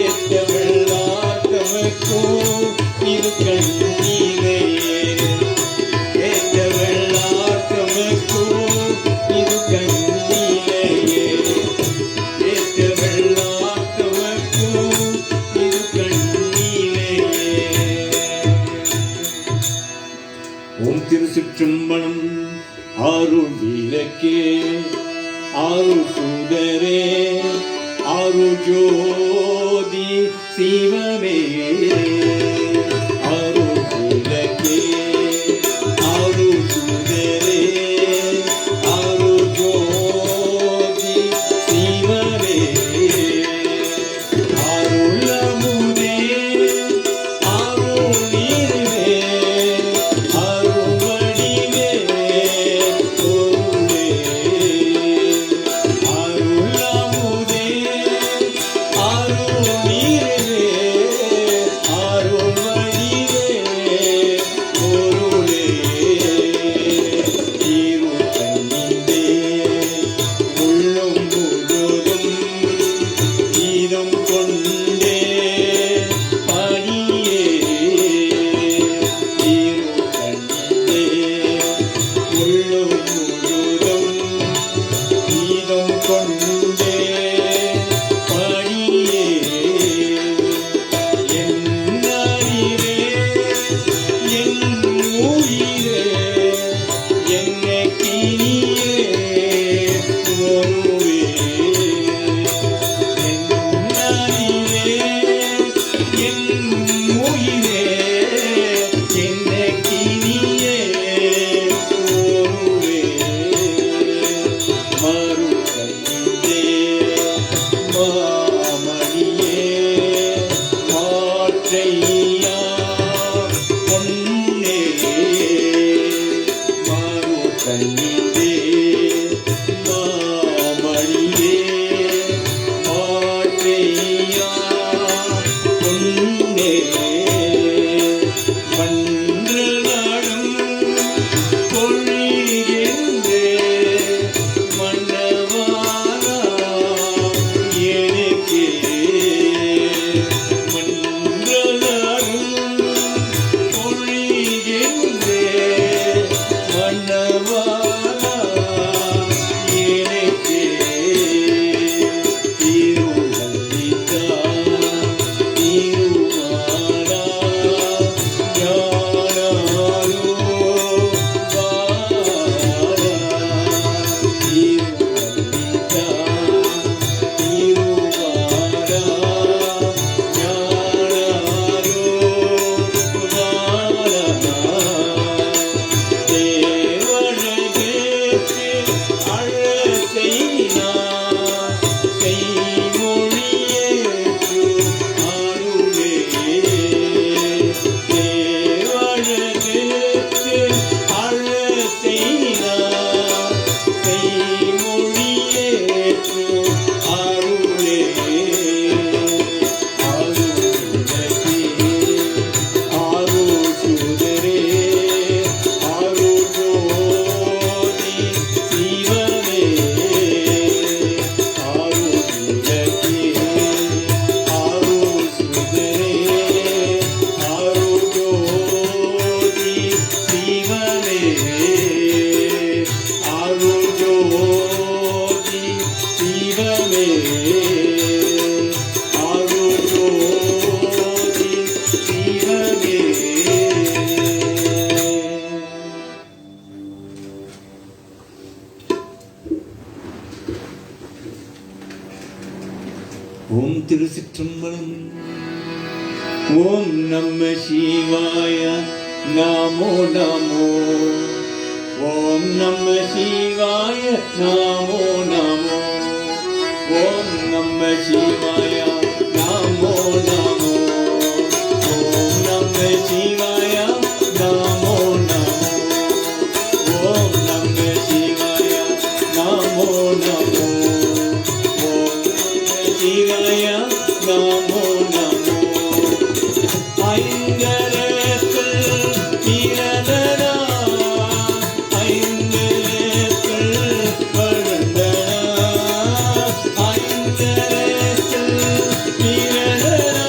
ஏத்த வெள்ளாட்டமக்கும் இருக்கண் நீரையே. ஏத்த வெள்ளாட்டமக்கும் இருக்கண் நீரையே. ஏத்த வெள்ளாட்டமக்கும் இருக்கண் நீரையே. ஓம் திருச்சிற்றம்பலம். ஆருள் விளக்கே ஆருள் சுடரே ஆருள் ஜோதி சிவமே. ஆருள் விளக்கே ஆருள் சுடரே ஆருள் ஜோதி சிவமே. ஆருள் அமுதே ஆருள் நீரே ஆருள் வடிவே பொருளே. ஆருள் அமுதே ஆருள் நீரே ஆருள் ஓம் திருச்சிற்றம்பலம். ஓம் நம சிவாய நமோ நமோ. ஓம் நம சிவாய நமோ நமோ. ஓம் நம சிவாய நமோ நமோ. ஓம் நம சிவாய நமோ நமோ. ஓம் நம சிவாய நமோ நமோ. ஓம் நம சிவாய நமோ நமோ. ஐங்கரத்தில் பிறந்தனா, ஐங்கரத்தில் வளர்ந்தனா, ஐங்கரத்தில் பிறந்தனா,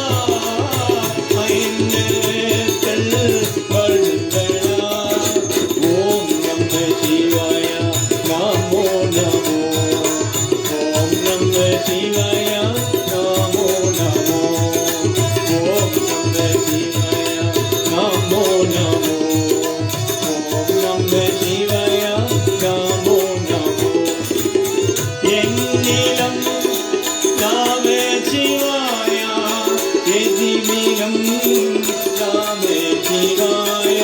ஐங்கரத்தில் வளர்ந்தனா. ஓம் நம சிவாய நமோ நமோ. ஓம் நம சிவாய நமோ நமோ. ஓம் நம சிவாய நமோ நமோ. ஓம் நம சிவாய நமோ நமோ. என்னிலம் நாம சிவாய எதிரிலம் நாம சிவாய.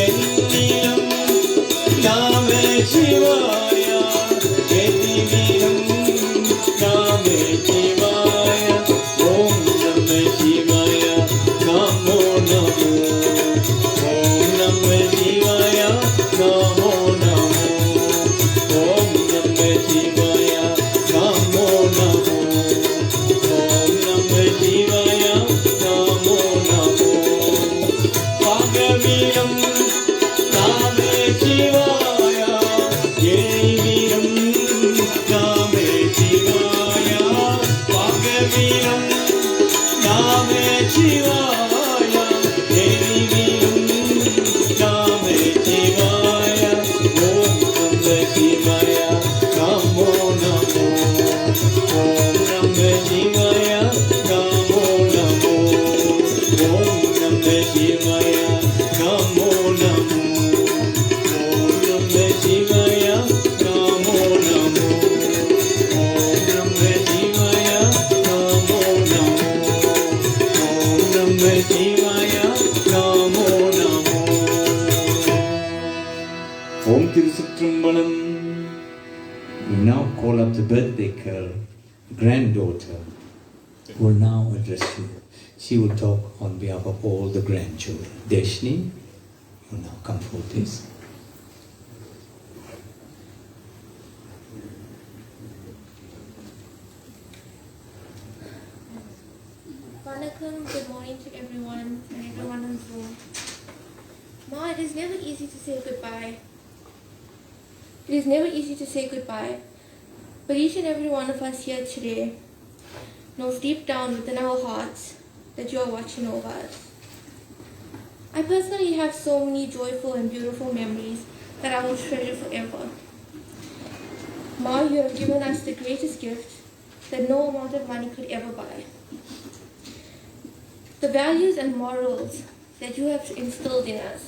என்னிலம் நாம சிவாய எதிரிலம் நாம சிவாய. ஓம் நம சிவாய நமோ நமோ. ஓம் நம சிவாய நமோ நமோ. ஓம் நம சிவாய நமோ நமோ. ஓம் நம சிவாய நமோ நமோ. பாகவீரம் நாம சிவாய எதிரிலம் நாம சிவாய. பாகவீரம் நாம சிவாய எதிரிலம் நாம சிவாய. ஓம் நம சிவாய நமோ நமோ. ஓம் நம சிவாய நமோ நமோ. ஓம் நம சிவாய நமோ நமோ. ஓம் நம சிவாய நமோ நமோ. ஓம் நம சிவாய நமோ நமோ. ஓம் நம சிவாய நமோ நமோ. ஓம் திருச்சிற்றம்பலம். We now call up the birthday girl, granddaughter, who will now address you. She will talk on behalf of all the grandchildren. Deshni, you now come forward, please. Vanakkam, good morning to everyone and everyone on Zoom. Ma, it is never easy to say goodbye. It is never easy to say goodbye, but each and every one of us here today knows deep down within our hearts that you are watching over us. I personally have so many joyful and beautiful memories that I will treasure forever. Ma, you have given us the greatest gift that no amount of money could ever buy. The values and morals that you have instilled in us,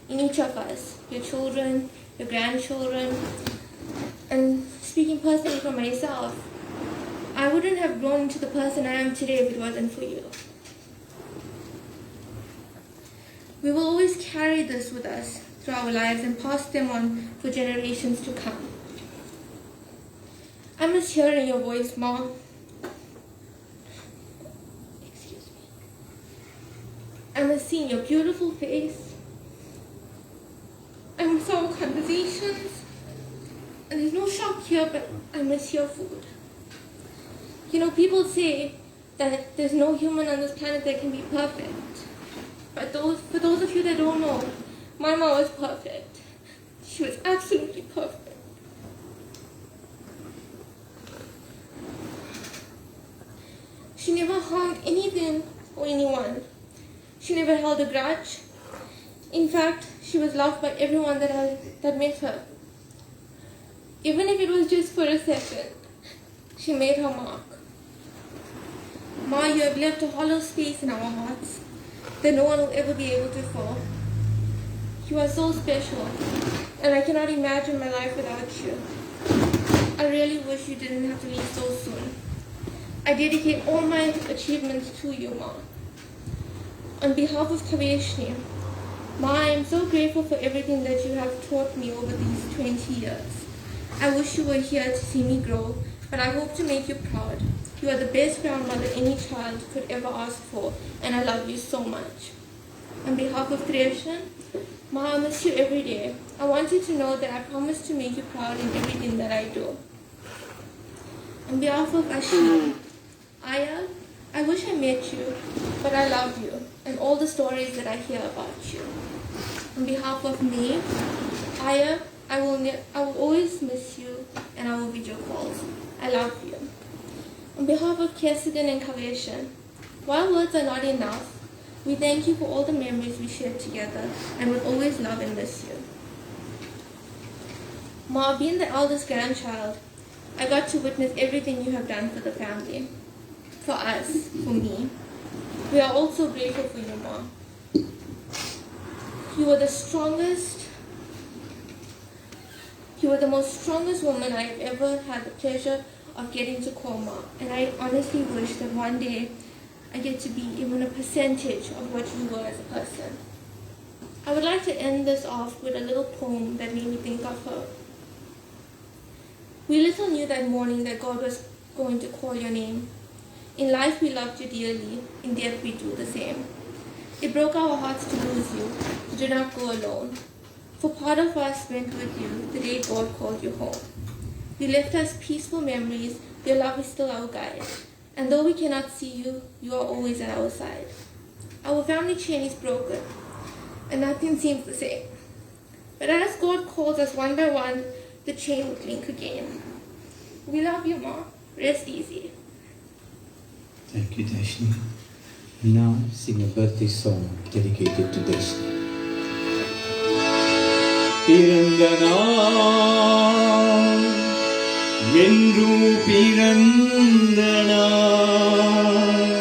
in each of us, your children, your grandchildren, and speaking personally for myself, I wouldn't have grown into the person I am today if it wasn't for you. We will always carry this with us through our lives and pass them on for generations to come. I miss hearing your voice, Mom. Excuse me. I miss seeing your beautiful face. I miss our conversations. And there's no shop here, but I miss your food. You know, people say that there's no human on this planet that can be perfect. But for those of you that don't know, my mom was perfect. She was absolutely perfect. She never harmed anything or anyone. She never held a grudge. In fact, she was loved by everyone that met her. Even if it was just for a second, she made her mark. Ma, you have left a hollow space in our hearts that no one will ever be able to fill. You are so special, and I cannot imagine my life without you. I really wish you didn't have to leave so soon. I dedicate all my achievements to you, Ma. On behalf of Kaveshni, Ma, I am so grateful for everything that you have taught me over these 20 years. I wish you were here to see me grow, but I hope to make you proud. You are the best grandmother any child could ever ask for, and I love you so much. On behalf of Treshan, Ma, I miss you every day. I want you to know that I promise to make you proud in everything that I do. On behalf of Ashna, Aya, I wish I met you, but I love you and all the stories that I hear about you. On behalf of me, Aya, I will always miss you and I will video calls. I love you. On behalf of Kesidin and Kaveshan, while words are not enough, we thank you for all the memories we shared together and will always love and miss you. Ma, being the eldest grandchild, I got to witness everything you have done for the family, for us, for me. We are also grateful for you, Ma. You were the most strongest woman I have ever had the pleasure of getting to call Ma, and I honestly wish that one day I get to be even a percentage of what you were as a person. I would like to end this off with a little poem that made me think of her. We little knew that morning that God was going to call your name. In life we loved you dearly, in death we do the same. It broke our hearts to lose you. You did not go alone. For part of us went with you the day God called you home. You left us peaceful memories, your love is still our guide. And though we cannot see you, you are always at our side. Our family chain is broken, and nothing seems the same. But as God calls us one by one, the chain will link again. We love you, Ma. Rest easy. Thank you, Dashni. Now sing a birthday song dedicated to Dashni. பிறந்த நாள் என்று பிறந்த நாள்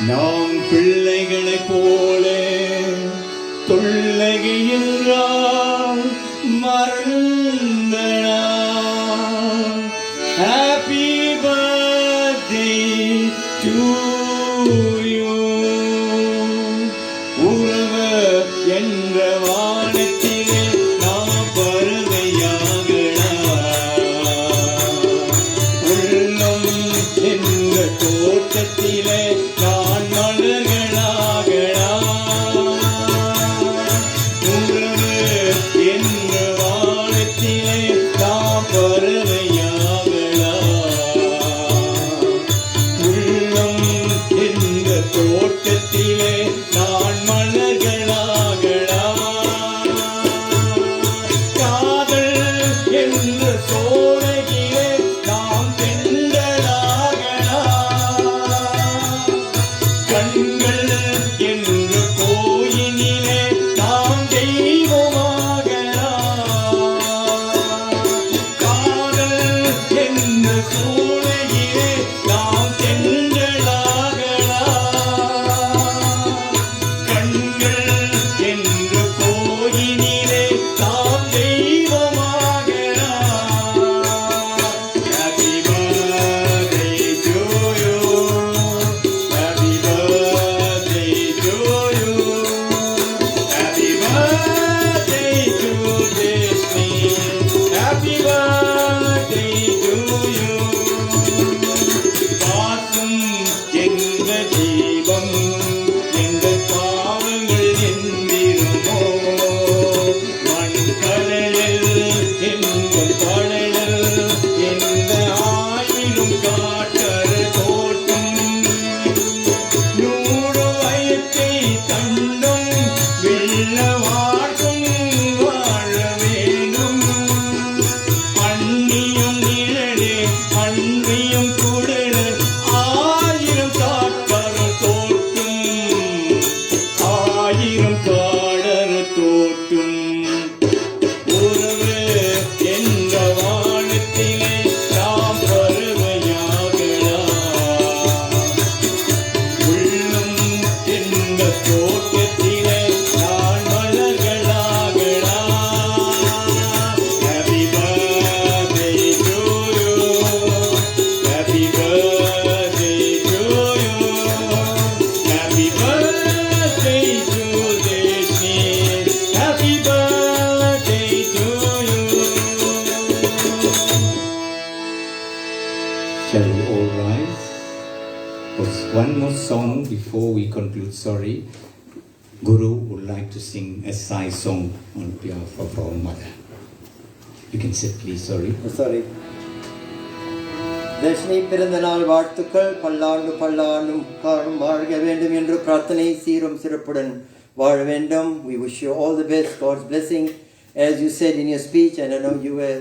நாம் பிள்ளைகளைப் போல தொல்லைகின்றால் மறந்த நாள். Happy birthday to you. உறவு என்ற வானத்திலே நாம் பறவையாகலாம். உள்ளம் என்ற தோட்டத்திலே நான் மலர்களாகலாம். உறவு என்ற வானத்திலே நாம் பறவையாகலாம். உள்ளம் என்ற தோட்டத்திலே நான் மலர்களாகலாம். காதல் என்ற சோலையிலே நாம் தென்றலாகலாம். கண்கள் என்ற கோயிலிலே நாம் தெய்வமாகலாம். காதல் என்ற சோலையிலே நாம் தென்றலாகலாம். கண்கள் என்ற கோயிலிலே நாம் தெய்வமாகலாம். Happy birthday to you. Happy birthday to you. Happy birthday to Destiny. Happy birthday to you. Shall we all rise? There's one more song before we conclude. Sorry. Guru would like to sing a Sai song on behalf of our mother. You can sit, please. Sorry. Sorry. Dharshini பிறந்த நாள் வாழ்த்துக்கள். பல்லாண்டு பல்லாண்டும் காலம் வாழ்க வேண்டும் என்று பிரார்த்தனை. சீரும் சிறப்புடன் வாழ வேண்டும். We wish you all the best. God's blessing. As you said in your speech, and I know you were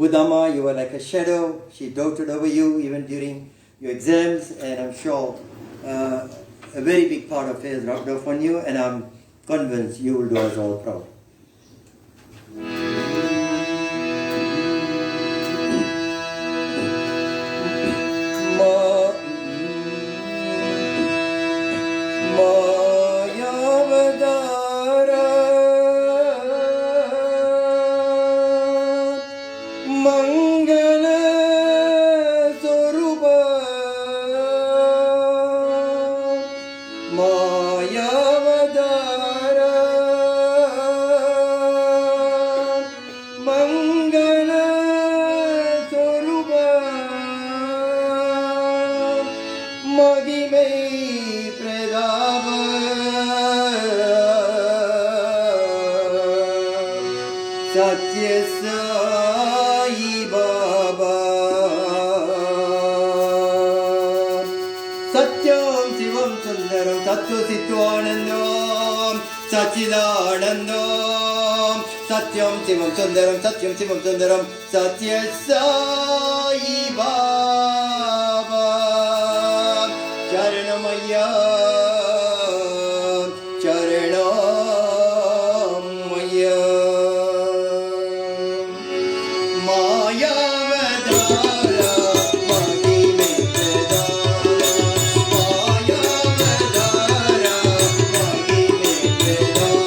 with Amma, you were like a shadow. She doted over you even during your exams, and I'm sure a very big part of it is rubbed off on you, and I'm convinced you will do us all proud. Satyam Sivam Sundaram, Satyam Sivam Sundaram, Satya Sai Baba, Charanamaya, Charanamaya, Maya Vedara, Mahime Vedara, Maya Vedara, Mahime Vedara.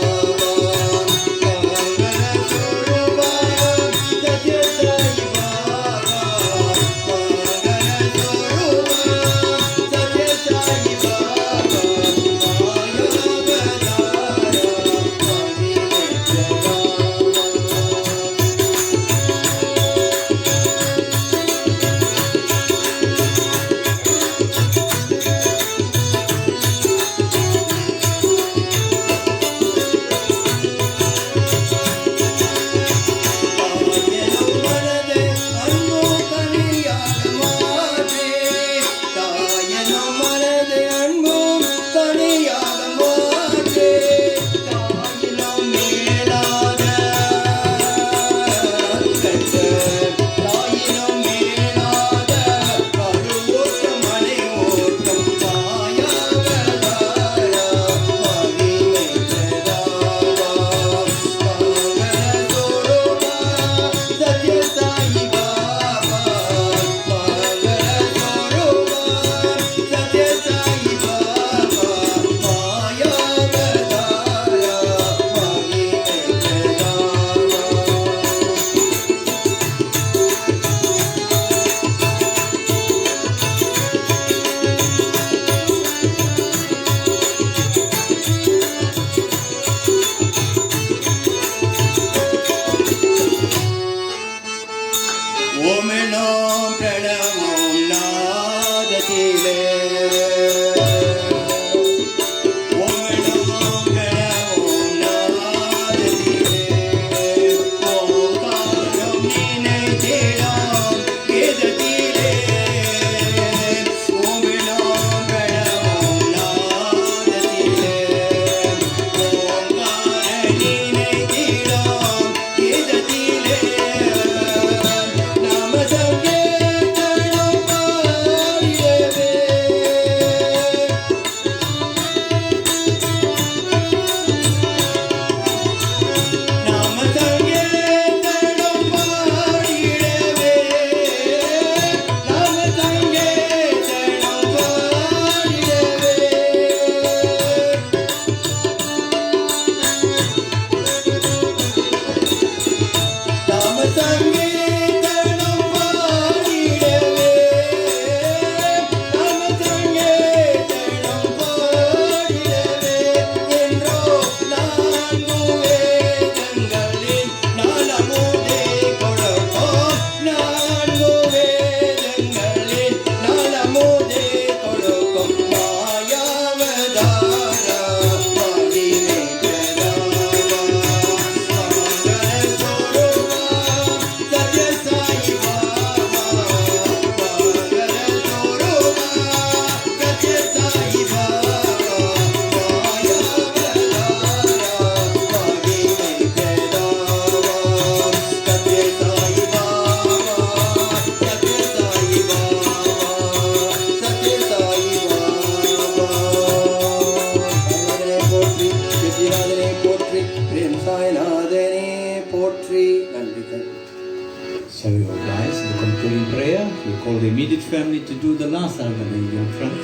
prayer. We call the immediate family to do the last Aragana in front.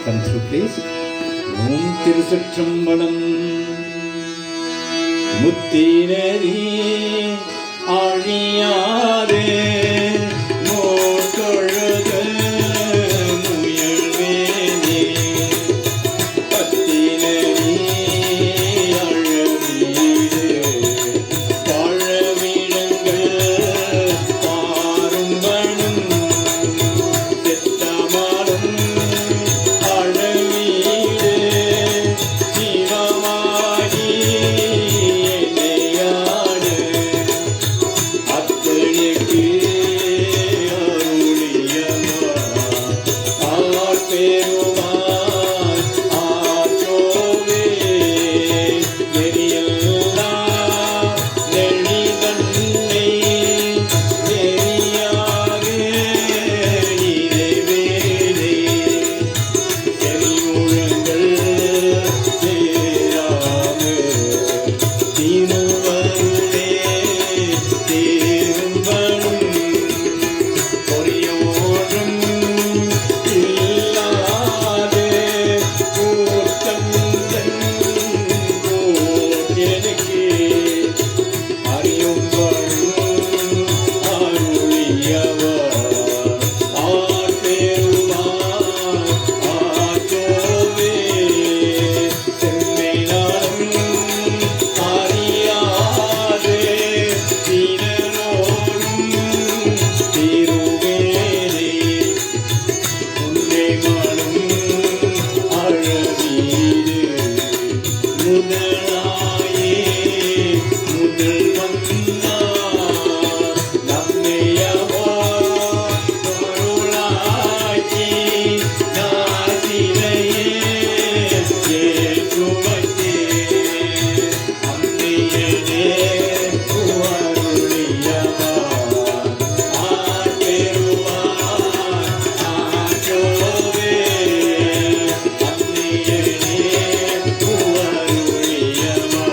Come through, please. Om Tirusatrambalam Muttineri Ariyare Motolade Muyalvene Pattineri Aravide Palavidangal Parumbanum Settamalum Aravide Jivamadi Eneyade Attanekku Aruliyama Aarperuman Aachove Neriyella Nelidanne Neriyage Nirevene Serimurangal Serame Tinuvarule Terumbanum Koriyodrum Illade Kurtandan Koyeneke Ariyumbanum Aruliyava Aarperuman Aachove Semmenalam Ariyade Tinarorum Tiruvene Unnemanum Aravide Mudalaye Mudalvanna Nammeyava Karulaki Nasilaye Yetruvate Ammeyane Uvaruliyava Aarperuvan Aachove Ammeyane Uvaruliyava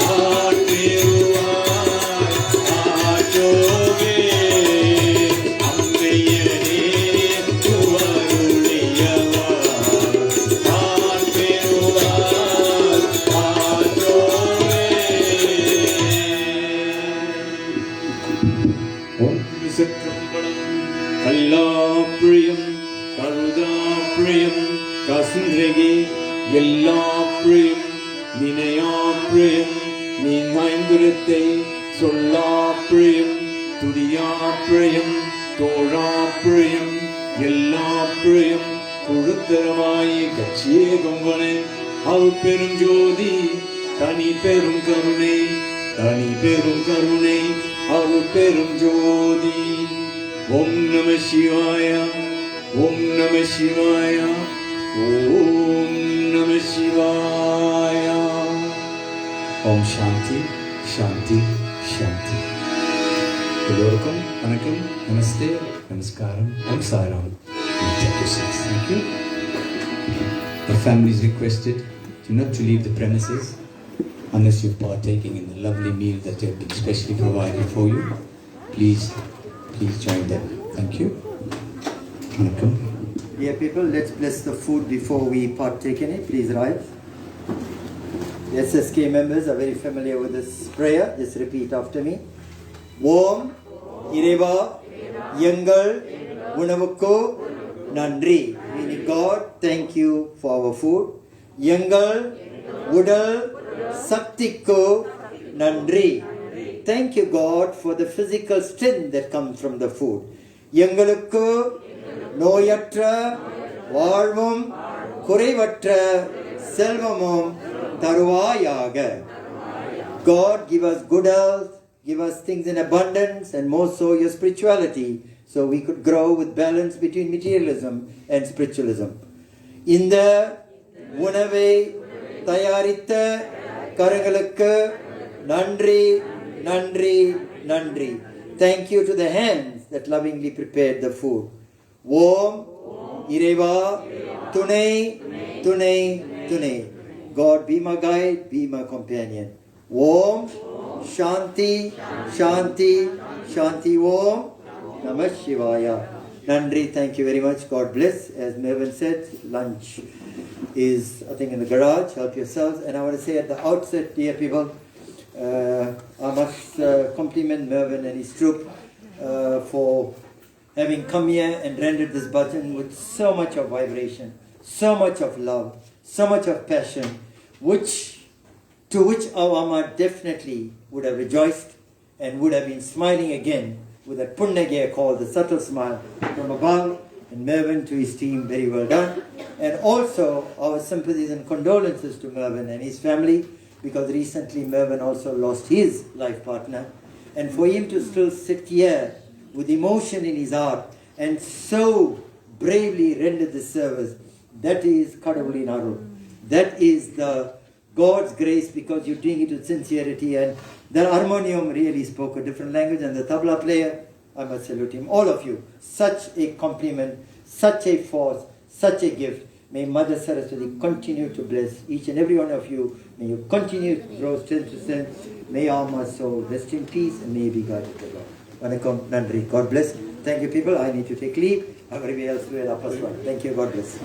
Aarperuvan Aachove Ammeyane Uvaruliyava Kallapriyam, Karudapriyam, Kasundrege, Yellapriyam, Ninayapriyam, Ningaindurate, Sollapriyam, Tudiyapriyam, Torapriyam, Yellapriyam, Kurutharamai, Kachiye Gongane, Alperum Jodi, Tani Perum Karune, Tani Perum Karune, Alperum Jodi. Om Namah Shivaya, Om Namah Shivaya, Om Namah Shivaya. Om Shanti, Shanti, Shanti. Elorukum, Vanakkam, Namaste, Namaskaram, Om Sairam. Take your seats. Thank you. The family is requested not to leave the premises unless you're partaking in the lovely meal that have been specially provided for you. Please join them. Thank you. Vanakkam. Dear people, let's bless the food before we partake in it. Please rise. The SSK members are very familiar with this prayer. Just repeat after me. Om Ireva Yangal Unavukko Nandri. Meaning God, thank you for our food. Yangal Udal Saktikko Nandri. Thank you, God, for the physical strength that comes from the food. Yangalukku Noyatra Varvum Kurevatra Selvamum Taruvayaga. God, give us good health, give us things in abundance, and more so your spirituality, so we could grow with balance between materialism and spiritualism. In the Unave Tayarita Karangalukku Nandri, Nandri, Nandri. Thank you to the hands that lovingly prepared the food. Om Ireva Tunai, Tunai, Tunai. God, be my guide, be my companion. Om Shanti, Shanti, Shanti. Om Namah Shivaya. Nandri, thank you very much. God bless. As Mervyn said, lunch is, I think, in the garage. Help yourselves. And I want to say at the outset, dear people, I must compliment Mervyn and his troop for having come here and rendered this bhajan with so much of vibration, so much of love, so much of passion, to which our Amma definitely would have rejoiced and would have been smiling again with that punnagya called the subtle smile from above. And Mervyn, to his team, very well done. And also our sympathies and condolences to Mervyn and his family, because recently Mervyn also lost his life partner. And for him to still sit here with emotion in his heart and so bravely render this service, that is Kadavuli Naru. That is the God's grace, because you're doing it with sincerity. And the harmonium really spoke a different language, and the tabla player, I must salute him. All of you, such a compliment, such a force, such a gift. May Mother Saraswati continue to bless each and every one of you. May you continue to grow strength to strength. May our soul rest in peace, and may you be guided by God. Vanakkam, Nandri. God bless. Thank you, people. I need to take leave. Everybody else will help us. Thank you. God bless.